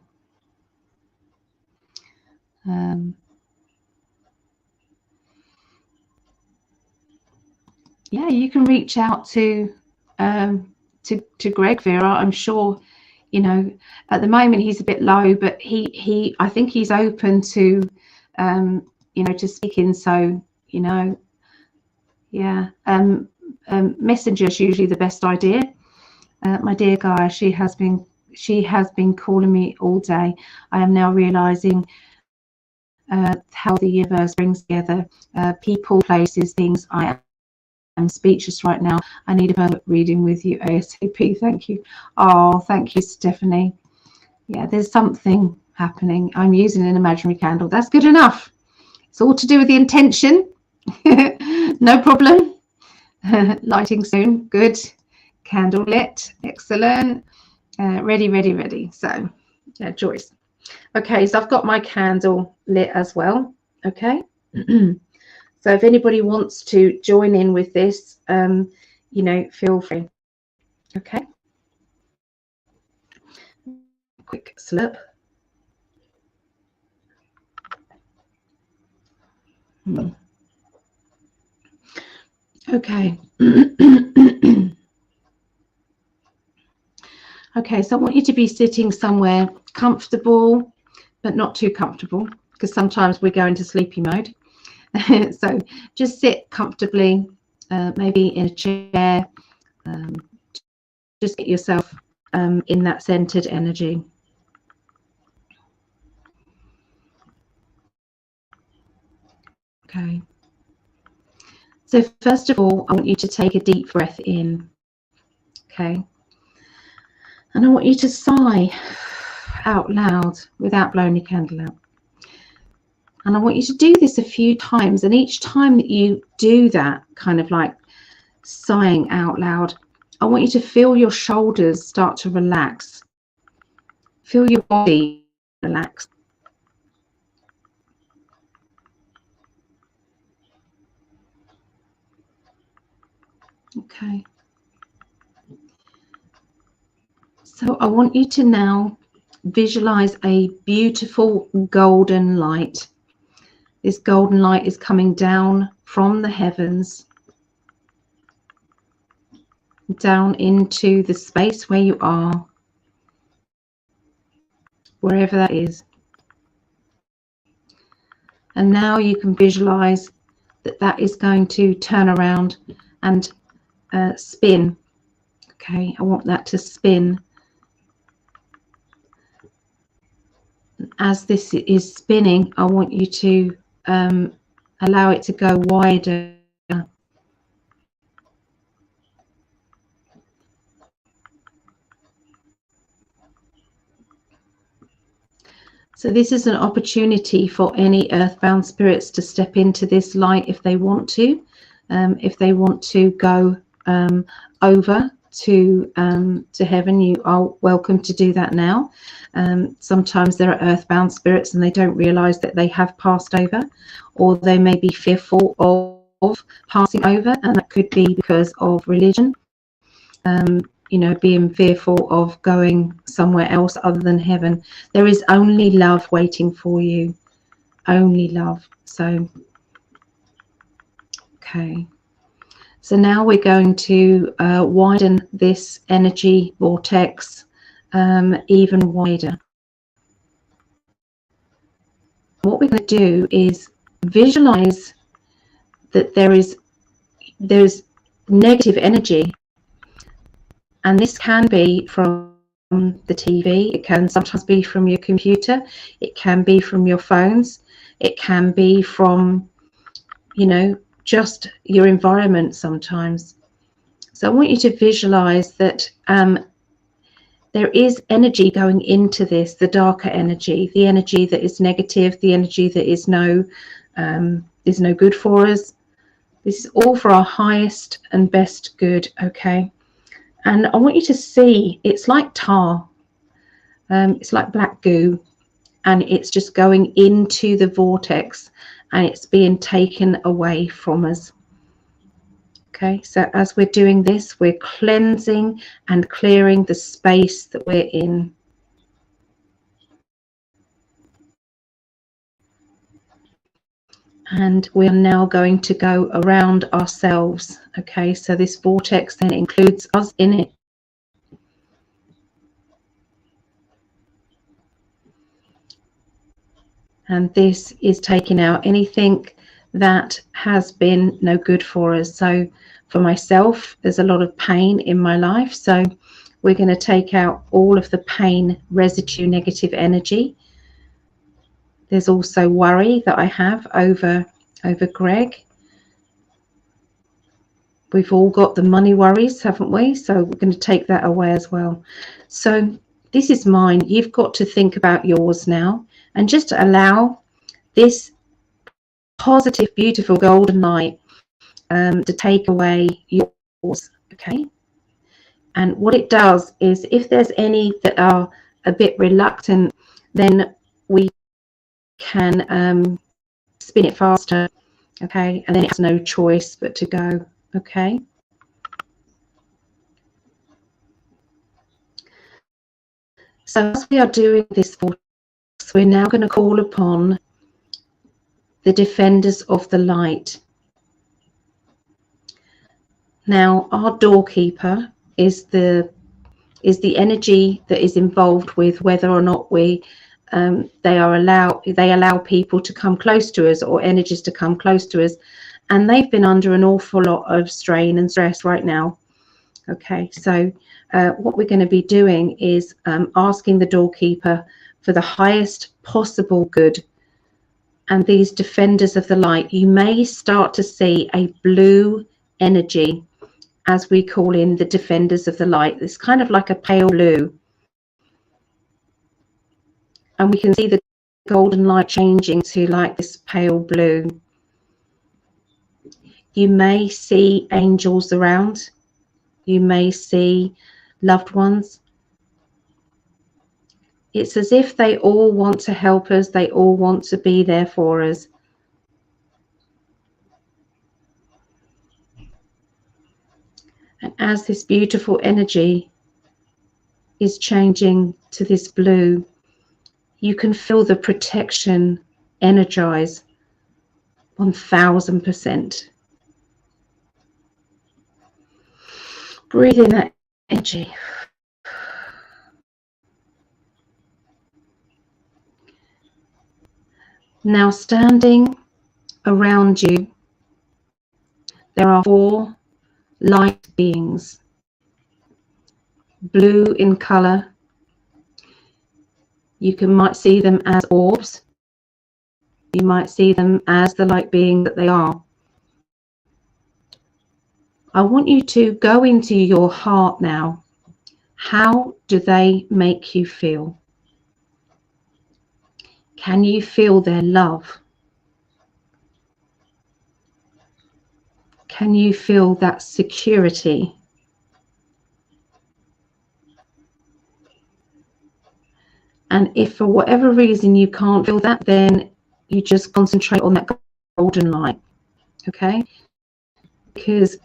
yeah, you can reach out to Greg, Vera. I'm sure, you know, at the moment he's a bit low, but I think he's open to you know, to speaking. So, you know, yeah, Messenger is usually the best idea. My dear Gaia, she has been calling me all day. I am now realizing how the universe brings together people, places, things. I am speechless right now. I need a private reading with you ASAP. Thank you. Oh, thank you, Stephanie. Yeah, there's something happening. I'm using an imaginary candle. That's good enough. It's all to do with the intention. No problem. Lighting soon. Good. Candle lit. Excellent. Ready. So, yeah, Joyce. Okay, so I've got my candle lit as well. Okay. So if anybody wants to join in with this, you know, feel free. Okay. Quick slurp. Okay. Okay, so I want you to be sitting somewhere comfortable, but not too comfortable, because sometimes we go into sleepy mode. So just sit comfortably, maybe in a chair. Just get yourself in that centered energy. Okay. So first of all, I want you to take a deep breath in. Okay. And I want you to sigh out loud without blowing your candle out. And I want you to do this a few times, and each time that you do that, kind of like sighing out loud, I want you to feel your shoulders start to relax. Feel your body relax. Okay. So I want you to now visualize a beautiful golden light. This golden light is coming down from the heavens, down into the space where you are, wherever that is. And now you can visualize that that is going to turn around and spin. Okay, I want that to spin. As this is spinning, I want you to allow it to go wider. So this is an opportunity for any earthbound spirits to step into this light if they want to. If they want to go over to heaven, you are welcome to do that now. Sometimes there are earthbound spirits and they don't realize that they have passed over, or they may be fearful of passing over, and that could be because of religion. You know, being fearful of going somewhere else other than heaven. There is only love waiting for you, only love. So, okay. So now we're going to widen this energy vortex even wider. What we're going to do is visualize that there's negative energy. And this can be from the TV, it can sometimes be from your computer, it can be from your phones, it can be from, you know, just your environment sometimes. So I want you to visualize that there is energy going into this, the darker energy, the energy that is negative, the energy that is no good for us. This is all for our highest and best good, okay? And I want you to see, it's like tar, it's like black goo, and it's just going into the vortex and it's being taken away from us. Okay, so as we're doing this, we're cleansing and clearing the space that we're in. And we are now going to go around ourselves. Okay, so this vortex then includes us in it. And this is taking out anything that has been no good for us. So for myself, there's a lot of pain in my life. So we're going to take out all of the pain, residue, negative energy. There's also worry that I have over Greg. We've all got the money worries, haven't we? So we're going to take that away as well. So this is mine. You've got to think about yours now, and just allow this positive, beautiful golden light to take away yours, okay? And what it does is, if there's any that are a bit reluctant, then we can spin it faster, okay? And then it has no choice but to go, okay? So as we are doing this, we're now going to call upon the defenders of the light. Now, our doorkeeper is the energy that is involved with whether or not we they allow people to come close to us, or energies to come close to us, and they've been under an awful lot of strain and stress right now. Okay, so what we're going to be doing is asking the doorkeeper for the highest possible good. And these defenders of the light, you may start to see a blue energy, as we call in the defenders of the light. It's kind of like a pale blue. and we can see the golden light changing to like this pale blue. You may see angels around. You may see loved ones. It's as if they all want to help us. They all want to be there for us. And as this beautiful energy is changing to this blue, you can feel the protection energize 1000%. Breathe in that energy. Now, standing around you, there are 4 light beings, blue in color. You might see them as orbs. You might see them as the light being that they are. I want you to go into your heart now. How do they make you feel? Can you feel their love? Can you feel that security? And if for whatever reason you can't feel that, then you just concentrate on that golden light, okay? Because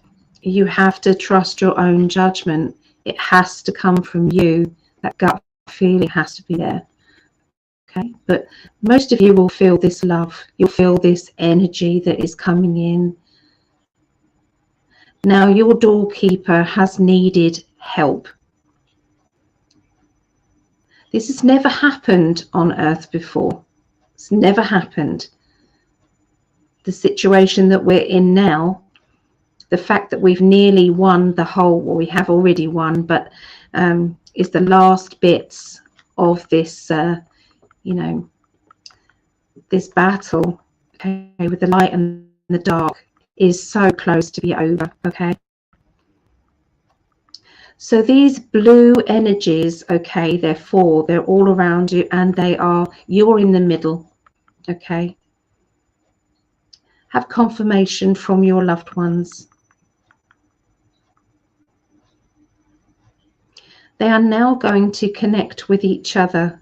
you have to trust your own judgment. It has to come from you. That gut feeling has to be there, okay? But most of you will feel this love. You'll feel this energy that is coming in. Now, your doorkeeper has needed help. This has never happened on Earth before. It's never happened. The situation that we're in now, the fact that we've nearly won the whole, well, we have already won, but is the last bits of this, you know, this battle, okay, with the light and the dark, is so close to be over, okay? So these blue energies, okay, they're 4, they're all around you, and you're in the middle, okay? Have confirmation from your loved ones. They are now going to connect with each other,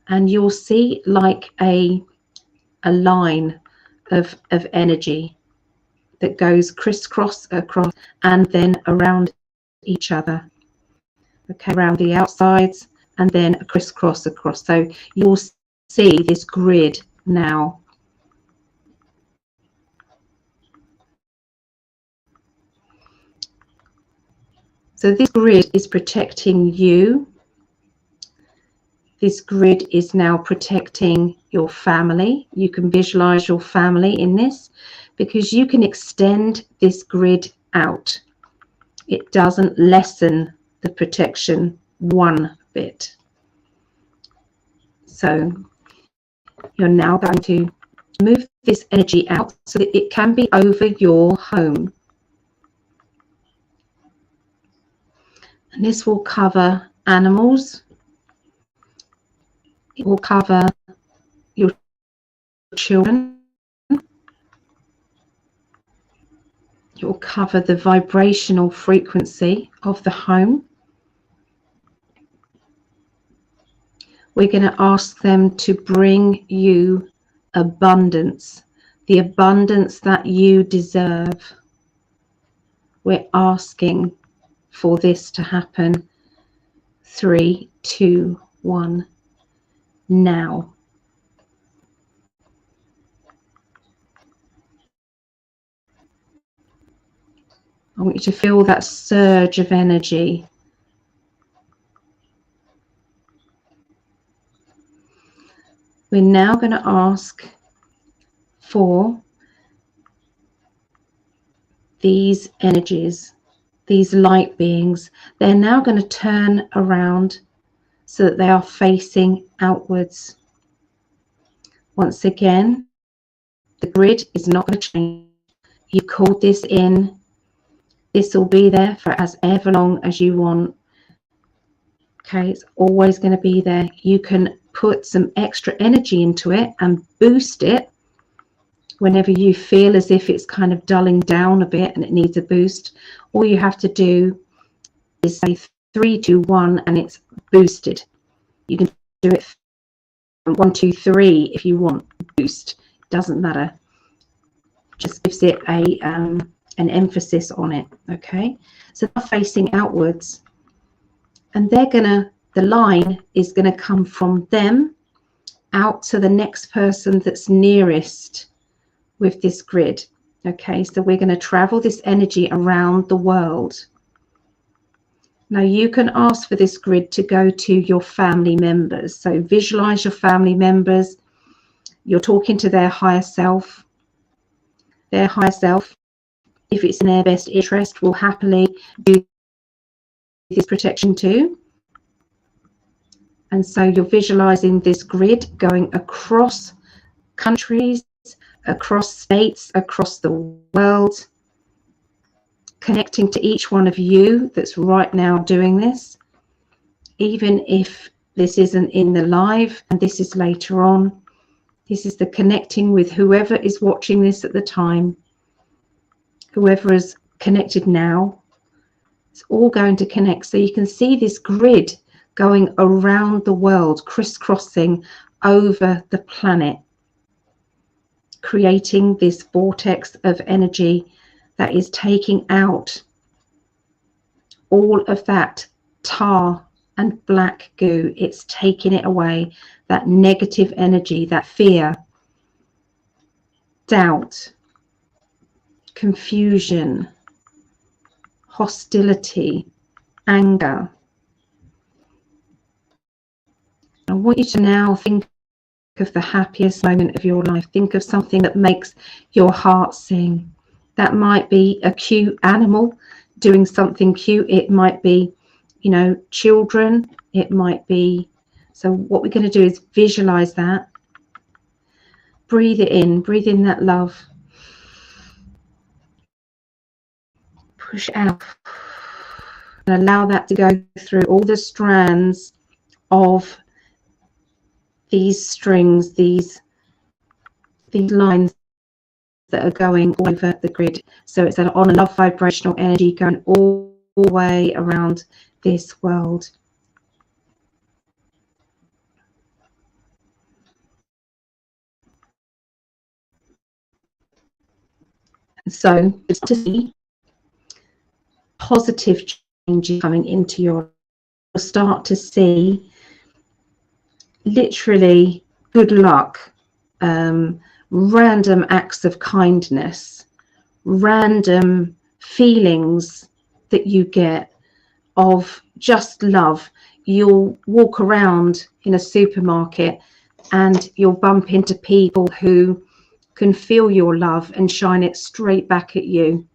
and you'll see like a line of energy that goes crisscross across and then around each other, okay, around the outsides and then a crisscross across. So you'll see this grid now. So this grid is protecting you. This grid is now protecting your family. You can visualize your family in this, because you can extend this grid out. It doesn't lessen the protection one bit. So you're now going to move this energy out so that it can be over your home. And this will cover animals. It will cover your children. It will cover the vibrational frequency of the home. We're going to ask them to bring you abundance, the abundance that you deserve. We're asking for this to happen. 3, 2, 1, now. I want you to feel that surge of energy. We're now going to ask for these energies, these light beings. They're now going to turn around so that they are facing outwards. Once again, the grid is not going to change. You called this in. This will be there for as ever long as you want. Okay, it's always going to be there. You can put some extra energy into it and boost it whenever you feel as if it's kind of dulling down a bit and it needs a boost. All you have to do is say 3, 2, 1 and it's boosted. You can do it 1, 2, 3 if you want boost. Doesn't matter. Just gives it a an emphasis on it. Okay, so they're facing outwards, and the line is gonna come from them out to the next person that's nearest with this grid. Okay, so we're going to travel this energy around the world. Now you can ask for this grid to go to your family members. So visualize your family members. You're talking to their higher self. Their higher self, if it's in their best interest, will happily do this protection too. And so you're visualizing this grid going across countries, across states, across the world, connecting to each one of you that's right now doing this, even if this isn't in the live and this is later on. This is the connecting with whoever is watching this at the time, whoever is connected now. It's all going to connect. So you can see this grid going around the world, crisscrossing over the planet, creating this vortex of energy that is taking out all of that tar and black goo. It's taking it away, that negative energy, that fear, doubt, confusion, hostility, anger. I want you to now think of the happiest moment of your life. Think of something that makes your heart sing. That might be a cute animal doing something cute. It might be, you know, children. It might be. So what we're going to do is visualize that. Breathe it in. Breathe in that love. Push out. And allow that to go through all the strands of these strings, these lines that are going all over the grid. So it's on a love vibrational energy going all the way around this world. So it's to see positive changes coming into your life. You'll start to see literally good luck, random acts of kindness, random feelings that you get of just love. You'll walk around in a supermarket and you'll bump into people who can feel your love and shine it straight back at you.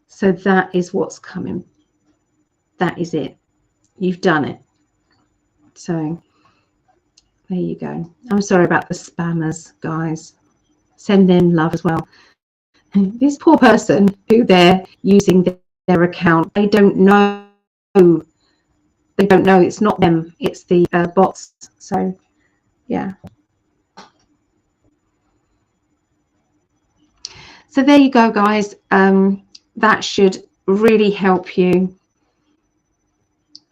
So that is what's coming. That is it. You've done it. So there you go. I'm sorry about the spammers, guys. Send them love as well. This poor person who they're using their account, they don't know. They don't know it's not them. It's the bots. So yeah. So there you go, guys. That should really help you.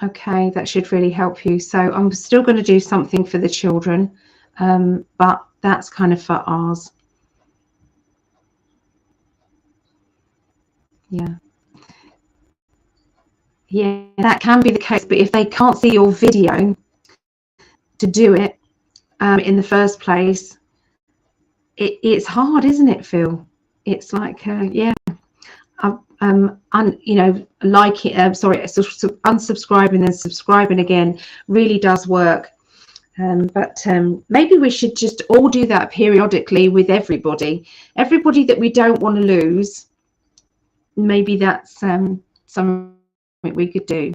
Okay, that should really help you. So I'm still going to do something for the children, but that's kind of for ours. Yeah. Yeah, that can be the case, but if they can't see your video to do it in the first place, it's hard, isn't it, Phil? It's like, yeah. You know, like it, sorry, unsubscribing and subscribing again really does work. But maybe we should just all do that periodically with everybody that we don't want to lose. Maybe that's something we could do.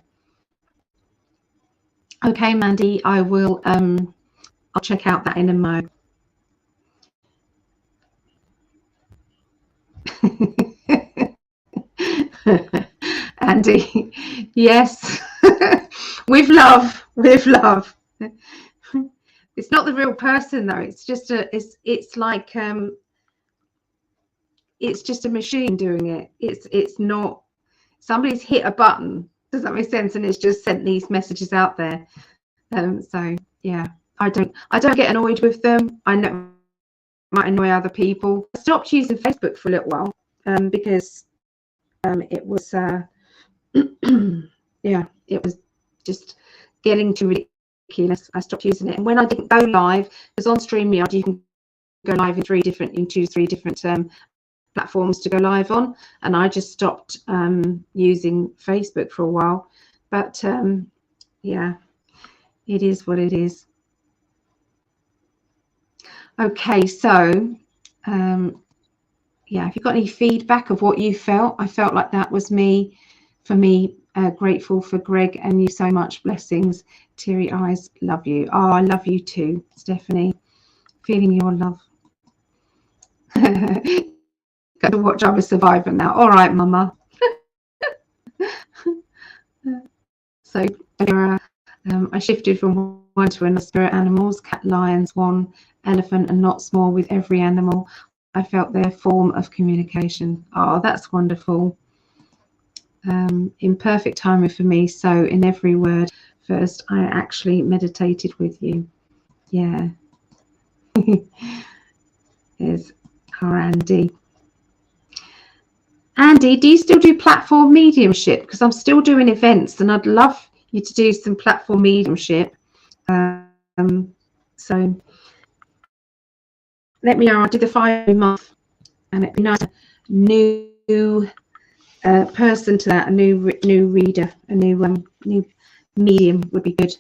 Okay, Mandy, I will I'll check out that in a moment. Andy. Yes. With love, with love. It's not the real person though. It's just it's like it's just a machine doing it. It's not, somebody's hit a button. Does that make sense? And it's just sent these messages out there. So yeah, I don't get annoyed with them. I know it might annoy other people. I stopped using Facebook for a little while because it was yeah, it was just getting too ridiculous. I stopped using it, and when I didn't go live, because on StreamYard you can go live in 3 different platforms to go live on, and I just stopped using Facebook for a while. But yeah, it is what it is. Okay, so yeah, if you've got any feedback of what you felt, I felt like that was me. For me, grateful for Greg and you so much. Blessings, teary eyes, love you. Oh, I love you too, Stephanie. Feeling your love. Got to watch I'm a Survivor now. All right, Mama. So I shifted from one to another. Spirit animals, cat, lion, swan, elephant, and not small. With every animal, I felt their form of communication. Oh, that's wonderful. In perfect timing for me. So in every word, first I actually meditated with you. Yeah. There's our Andy. Andy, do you still do platform mediumship? Because I'm still doing events and I'd love you to do some platform mediumship. So let me know. I did the 5-month, and it'd be nice. New person to that, a new reader, a new medium would be good.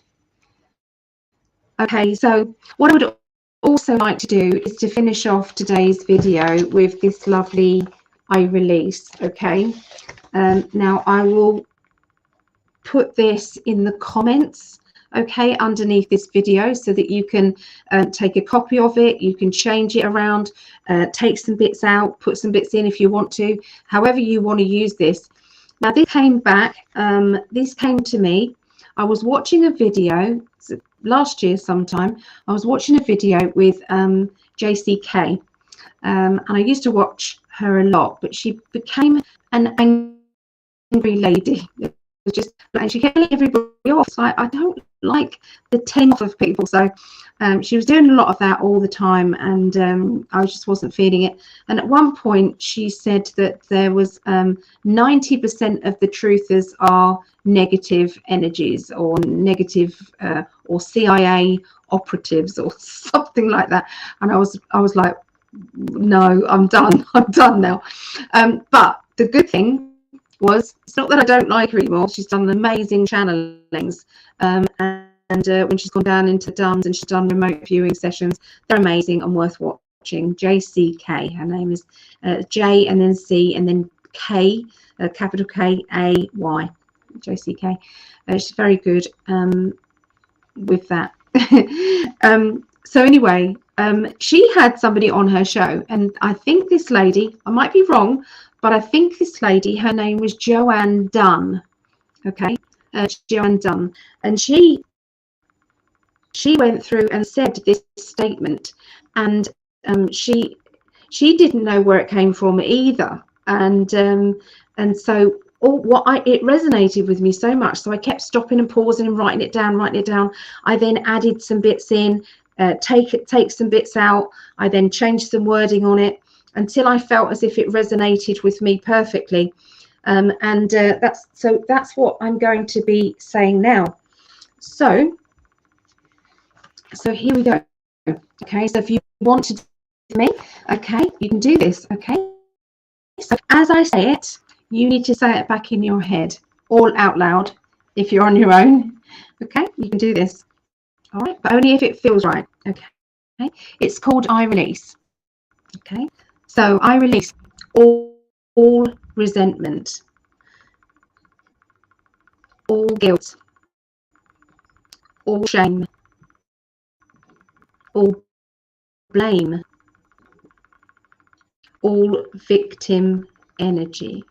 Okay, so what I would also like to do is to finish off today's video with this lovely I release. Okay, now I will put this in the comments, okay, underneath this video, so that you can take a copy of it. You can change it around, take some bits out, put some bits in if you want to, however you want to use this. Now this came back, this came to me. I was watching a video last year sometime. I was watching a video with JCK, and I used to watch her a lot, but she became an angry lady. Just, and she kept letting everybody off. So I don't like the tenth of people. So she was doing a lot of that all the time, and I just wasn't feeling it. And at one point she said that there was 90% of the truthers are negative energies, or negative or CIA operatives or something like that. And I was like, no, I'm done. I'm done now. But the good thing was, it's not that I don't like her anymore. She's done amazing channelings, and when she's gone down into DUMS and she's done remote viewing sessions, they're amazing and worth watching. JCK, her name is J and then C and then K, capital K-A-Y, JCK. She's very good with that. So anyway, she had somebody on her show, and I think this lady, I might be wrong, but I think this lady, her name was Joanne Dunn. Okay, Joanne Dunn, and she went through and said this statement, and she didn't know where it came from either, and so it resonated with me so much, so I kept stopping and pausing and writing it down. I then added some bits in, take some bits out. I then changed some wording on it until I felt as if it resonated with me perfectly, and that's what I'm going to be saying now. So here we go. Okay, so if you want to do me, okay, you can do this. Okay, so as I say it, you need to say it back in your head, all out loud. If you're on your own, okay, you can do this. All right, but only if it feels right. Okay, it's called I release. Okay, so I release all resentment, all guilt, all shame, all blame, all victim energy.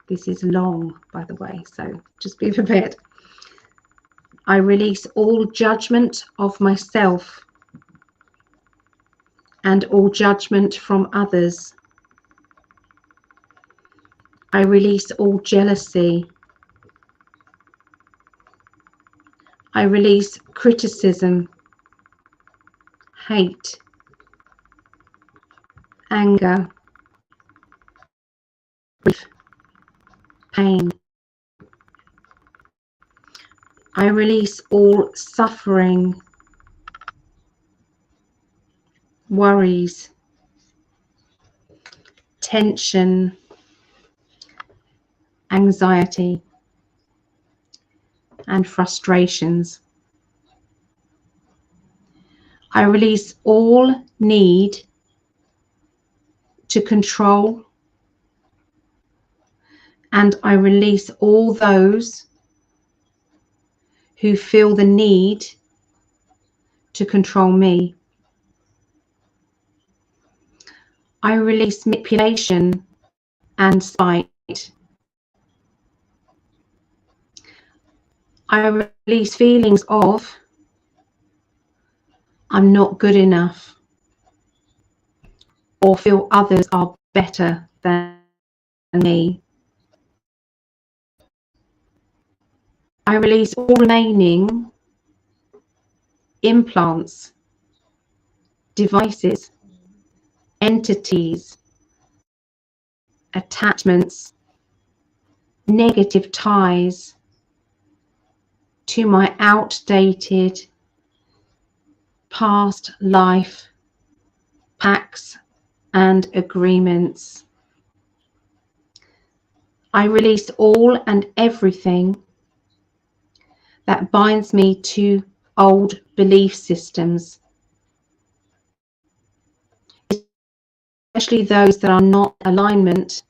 This is long, by the way, so just be prepared. I release all judgment of myself and all judgment from others. I release all jealousy. I release criticism, hate, anger, grief, pain. I release all suffering, worries, tension, anxiety, and frustrations. I release all need to control, and I release all those who feel the need to control me. I release manipulation and spite. I release feelings of I'm not good enough, or feel others are better than me. I release all remaining implants, devices, entities, attachments, negative ties to my outdated past life pacts and agreements. I release all and everything that binds me to old belief systems, especially those that are not in alignment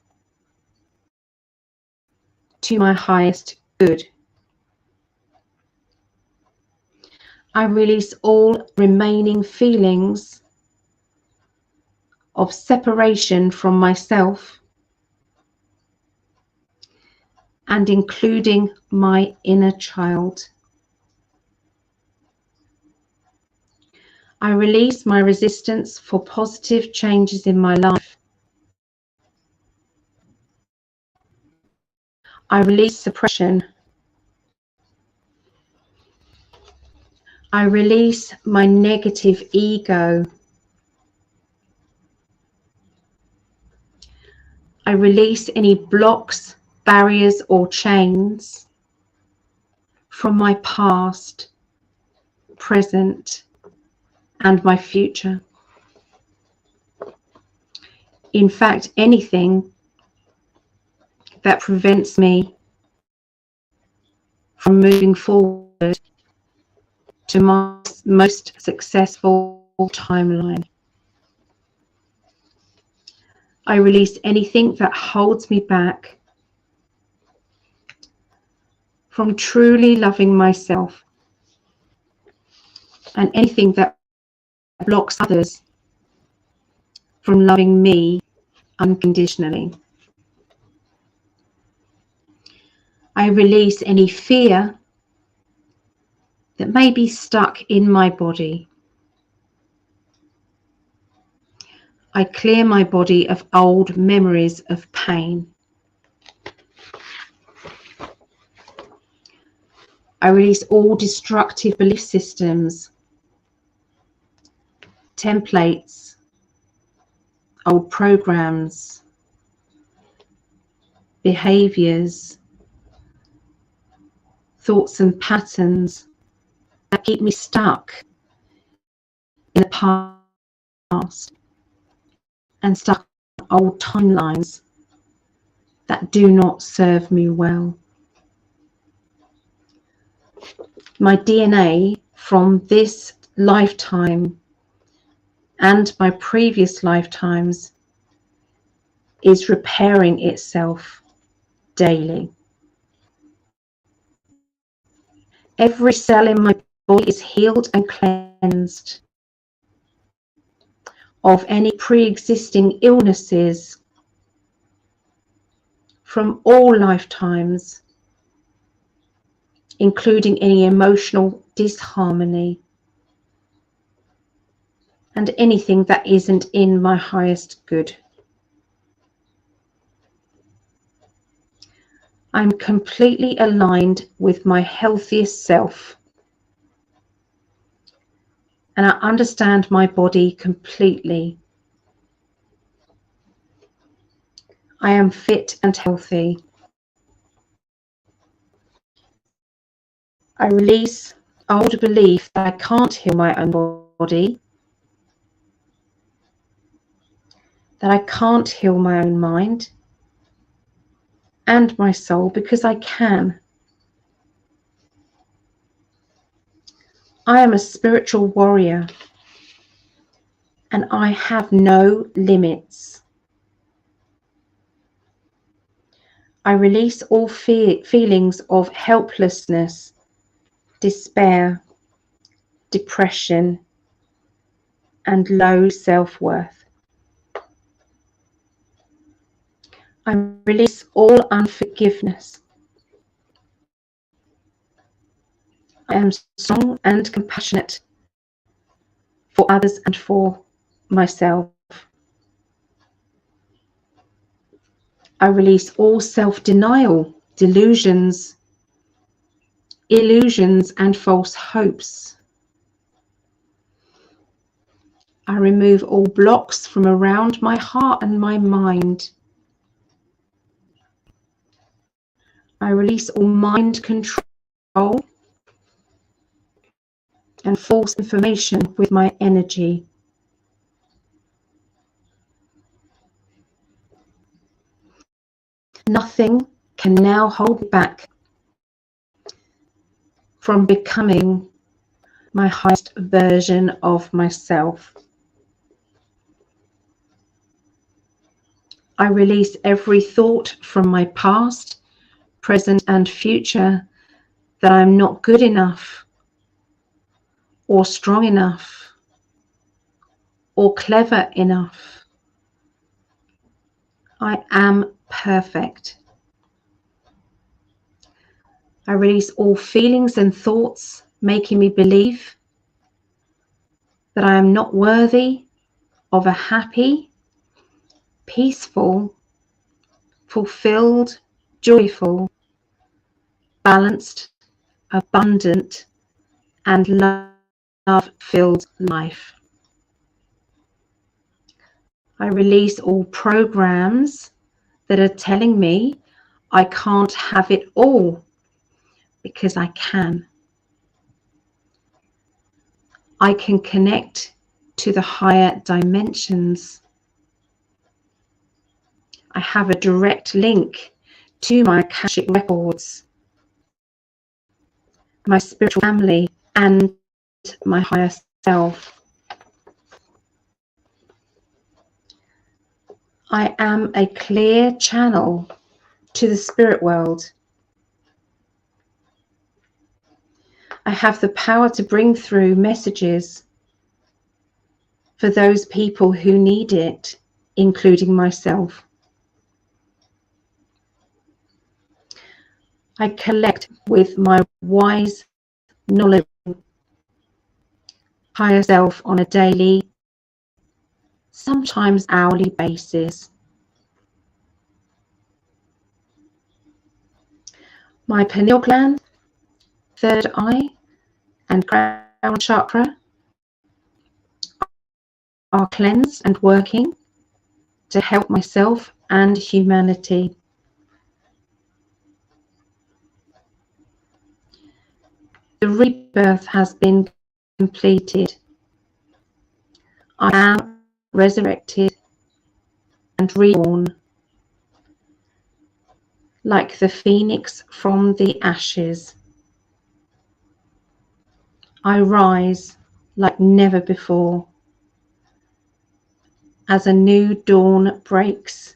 to my highest good. I release all remaining feelings of separation from myself, and including my inner child. I release my resistance for positive changes in my life. I release suppression. I release my negative ego. I release any blocks, barriers, or chains from my past, present, and my future. In fact, anything that prevents me from moving forward to my most successful timeline. I release anything that holds me back from truly loving myself, and anything that blocks others from loving me unconditionally. I release any fear that may be stuck in my body. I clear my body of old memories of pain. I release all destructive belief systems, templates, old programs, behaviors, thoughts and patterns that keep me stuck in the past and stuck in old timelines that do not serve me well. My DNA from this lifetime and my previous lifetimes is repairing itself daily. Every cell in my body is healed and cleansed of any pre-existing illnesses from all lifetimes, including any emotional disharmony and anything that isn't in my highest good. I'm completely aligned with my healthiest self, and I understand my body completely. I am fit and healthy. I release old belief that I can't heal my own body, that I can't heal my own mind and my soul, because I can. I am a spiritual warrior and I have no limits. I release all feelings of helplessness, despair, depression, and low self-worth. I release all unforgiveness. I am strong and compassionate for others and for myself. I release all self-denial, delusions, illusions, and false hopes. I remove all blocks from around my heart and my mind. I release all mind control and false information with my energy. Nothing can now hold me back from becoming my highest version of myself. I release every thought from my past, present, and future that I'm not good enough, or strong enough, or clever enough. I am perfect. I release all feelings and thoughts making me believe that I am not worthy of a happy, peaceful, fulfilled, joyful, balanced, abundant, and love-filled life. I release all programs that are telling me I can't have it all, because I can. I can connect to the higher dimensions. I have a direct link to my Akashic records, my spiritual family, and my higher self. I am a clear channel to the spirit world. I have the power to bring through messages for those people who need it, including myself. I collect with my wise, knowledge, higher self on a daily, sometimes hourly basis. My pineal gland, third eye, and crown chakra are cleansed and working to help myself and humanity. The rebirth has been completed. I am resurrected and reborn like the phoenix from the ashes. I rise like never before as a new dawn breaks.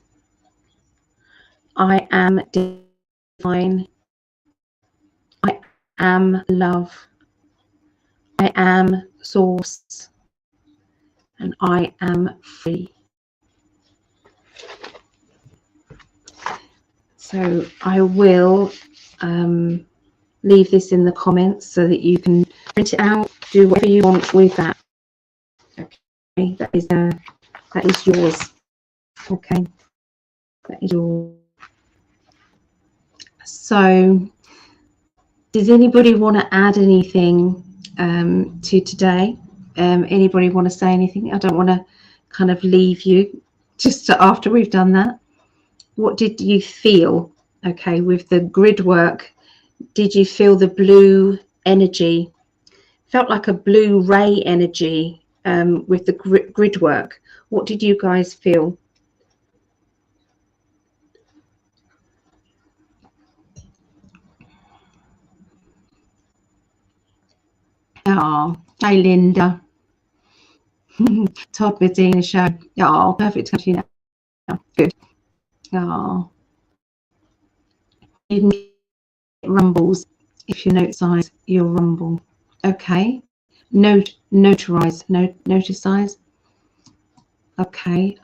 I am divine. I am love. I am source. And I am free. So I will leave this in the comments so that you can print it out, do whatever you want with that. Okay, that is yours. Okay, that is yours. So does anybody want to add anything to today? Anybody want to say anything? I don't want to kind of leave you just after we've done that. What did you feel, okay, with the grid work? Did you feel the blue energy? Felt like a blue ray energy with the grid work. What did you guys feel? Oh, hi Linda. Todd Medina show. Oh, perfect. You know, good. Oh, you can get rumbles if you notice your rumble. Okay. Notarize. Noticize. Okay.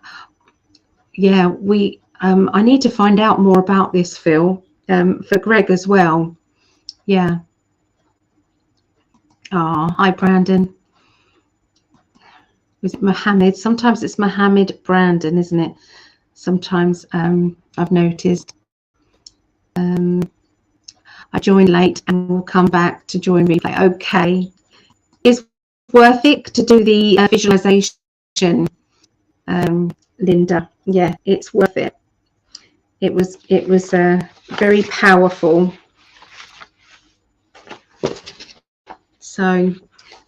Yeah, we. I need to find out more about this, Phil. For Greg as well. Yeah. Oh, hi Brandon. Was it Mohammed? Sometimes it's Mohammed Brandon, isn't it? Sometimes I've noticed. I joined late and will come back to join replay. Okay. It's worth it to do the visualization, Linda. Yeah, it's worth it. It was very powerful. So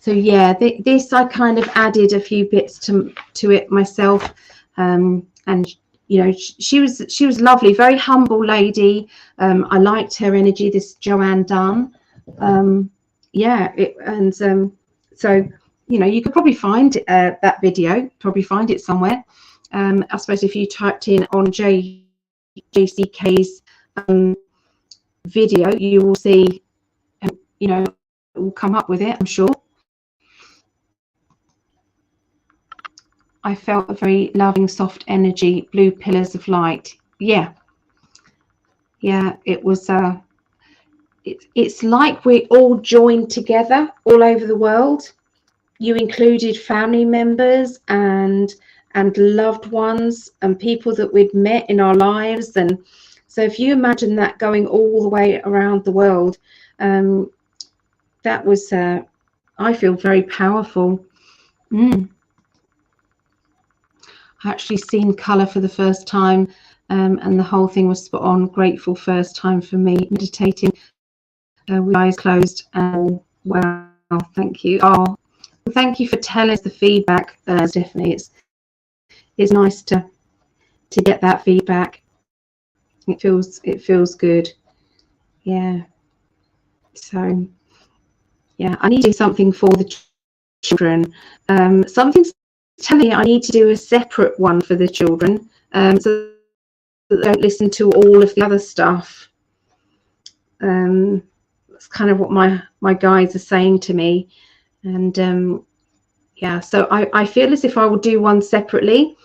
yeah, this I kind of added a few bits to it myself, and you know, she was lovely, very humble lady. I liked her energy, this Joanne Dunn. Yeah, so you know, you could probably find that video, probably find it somewhere. I suppose if you typed in on JCK's video, you will see, you know, it will come up with it, I'm sure. I felt a very loving, soft energy, blue pillars of light. Yeah, it was. It's like we're all joined together all over the world. You included family members and loved ones and people that we'd met in our lives, and so if you imagine that going all the way around the world, that was. I feel very powerful. I actually seen colour for the first time, and the whole thing was spot on. Grateful first time for me, meditating with eyes closed. And wow, thank you. Oh, thank you for telling us the feedback, Stephanie. It's nice to get that feedback. It feels good. Yeah. So yeah, I need to do something for the children. Something's telling me I need to do a separate one for the children, so that they don't listen to all of the other stuff. That's kind of what my guides are saying to me, and yeah, so I feel as if I will do one separately.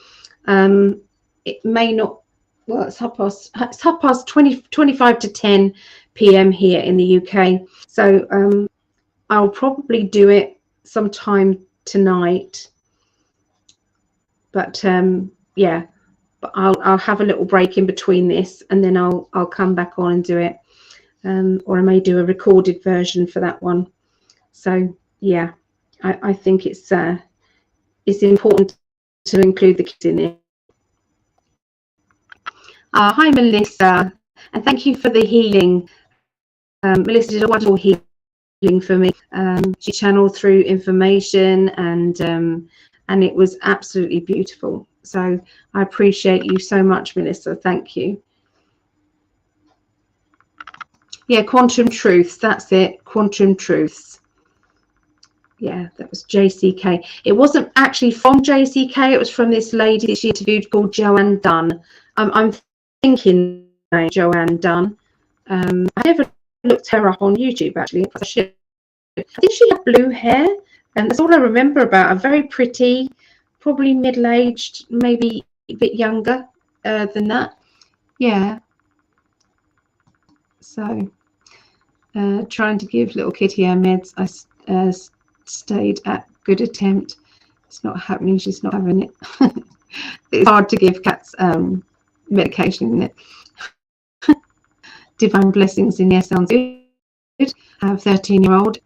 It may not. Well, it's half past 25 to 10 p.m. here in the UK, so I'll probably do it sometime tonight. But yeah, but I'll have a little break in between this, and then I'll come back on and do it, or I may do a recorded version for that one. So yeah, I think it's important to include the kids in it. Hi Melissa, and thank you for the healing. Melissa did a wonderful healing for me. She channeled through information, and it was absolutely beautiful. So I appreciate you so much, Melissa. Thank you. Yeah, quantum truths. That's it. Quantum truths. Yeah, that was JCK. It wasn't actually from JCK. It was from this lady that she interviewed called Joanne Dunn. I'm thinking Joanne Dunn. I never looked her up on YouTube actually. I should. I think she had blue hair, and that's all I remember about her. Very pretty, probably middle-aged, maybe a bit younger than that. Yeah. So trying to give little kitty her meds. I stayed at good attempt. It's not happening. She's not having it. It's hard to give cats medication, isn't it? Divine blessings in there sounds good. I have 13-year-old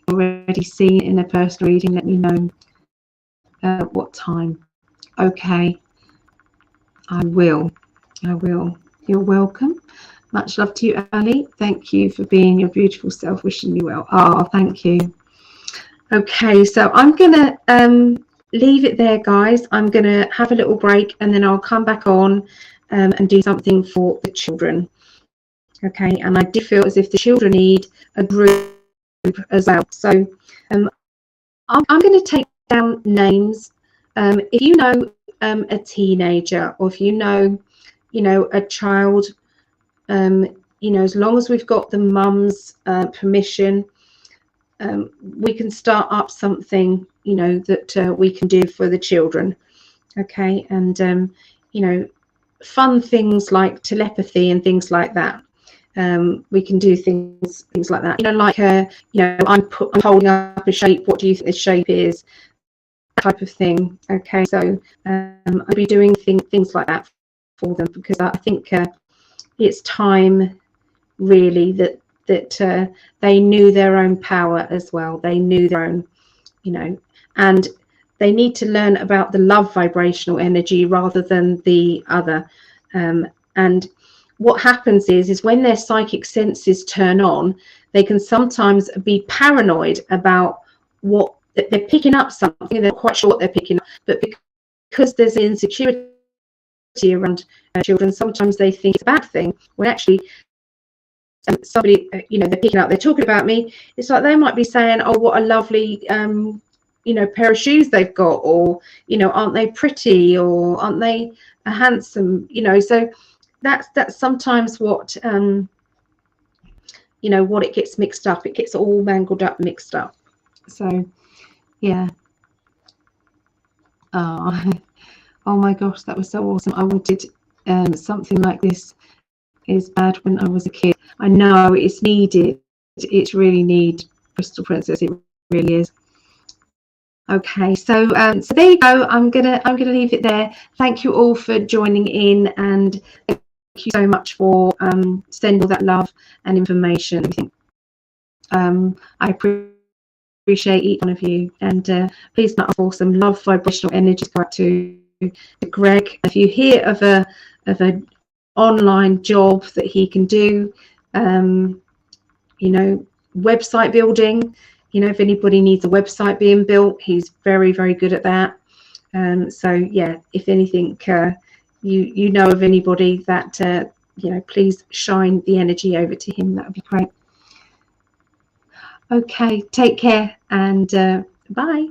already seen in a personal reading. Let me know what time. Okay, I will. You're welcome. Much love to you, Ali. Thank you for being your beautiful self. Wishing you well. Oh, thank you. Okay, so I'm gonna leave it there, guys. I'm gonna have a little break and then I'll come back on and do something for the children. Okay, and I do feel as if the children need a group as well. So I'm going to take down names. If you know a teenager, or if you know a child, as long as we've got the mum's permission, we can start up something, that we can do for the children. Okay, and fun things like telepathy and things like that. We can do things like that, like I'm holding up a shape, what do you think this shape is, that type of thing. Okay, so I'll be doing things like that for them, because I think it's time really that they knew their own power as well. They knew their own, and they need to learn about the love vibrational energy rather than the other. And what happens is when their psychic senses turn on, they can sometimes be paranoid about what they're picking up, something they're not quite sure what they're picking up, but because there's insecurity around children, sometimes they think it's a bad thing, when actually somebody, they're picking up, they're talking about me, it's like they might be saying, oh, what a lovely pair of shoes they've got, or aren't they pretty, or aren't they handsome, so that's sometimes what what it gets mixed up. It gets all mangled up, mixed up. So yeah. Oh my gosh, that was so awesome. I wanted something like this is bad when I was a kid. I know it's needed. It's really needed, Crystal Princess. It really is. Okay, so so there you go. I'm gonna leave it there. Thank you all for joining in, and thank you so much for sending all that love and information. I appreciate each one of you, and please not for some love vibrational energy go out to Greg. If you hear of an online job that he can do, website building, if anybody needs a website being built, he's very, very good at that. So yeah, if anything, you know of anybody that please shine the energy over to him. That would be great. Okay, take care, and bye.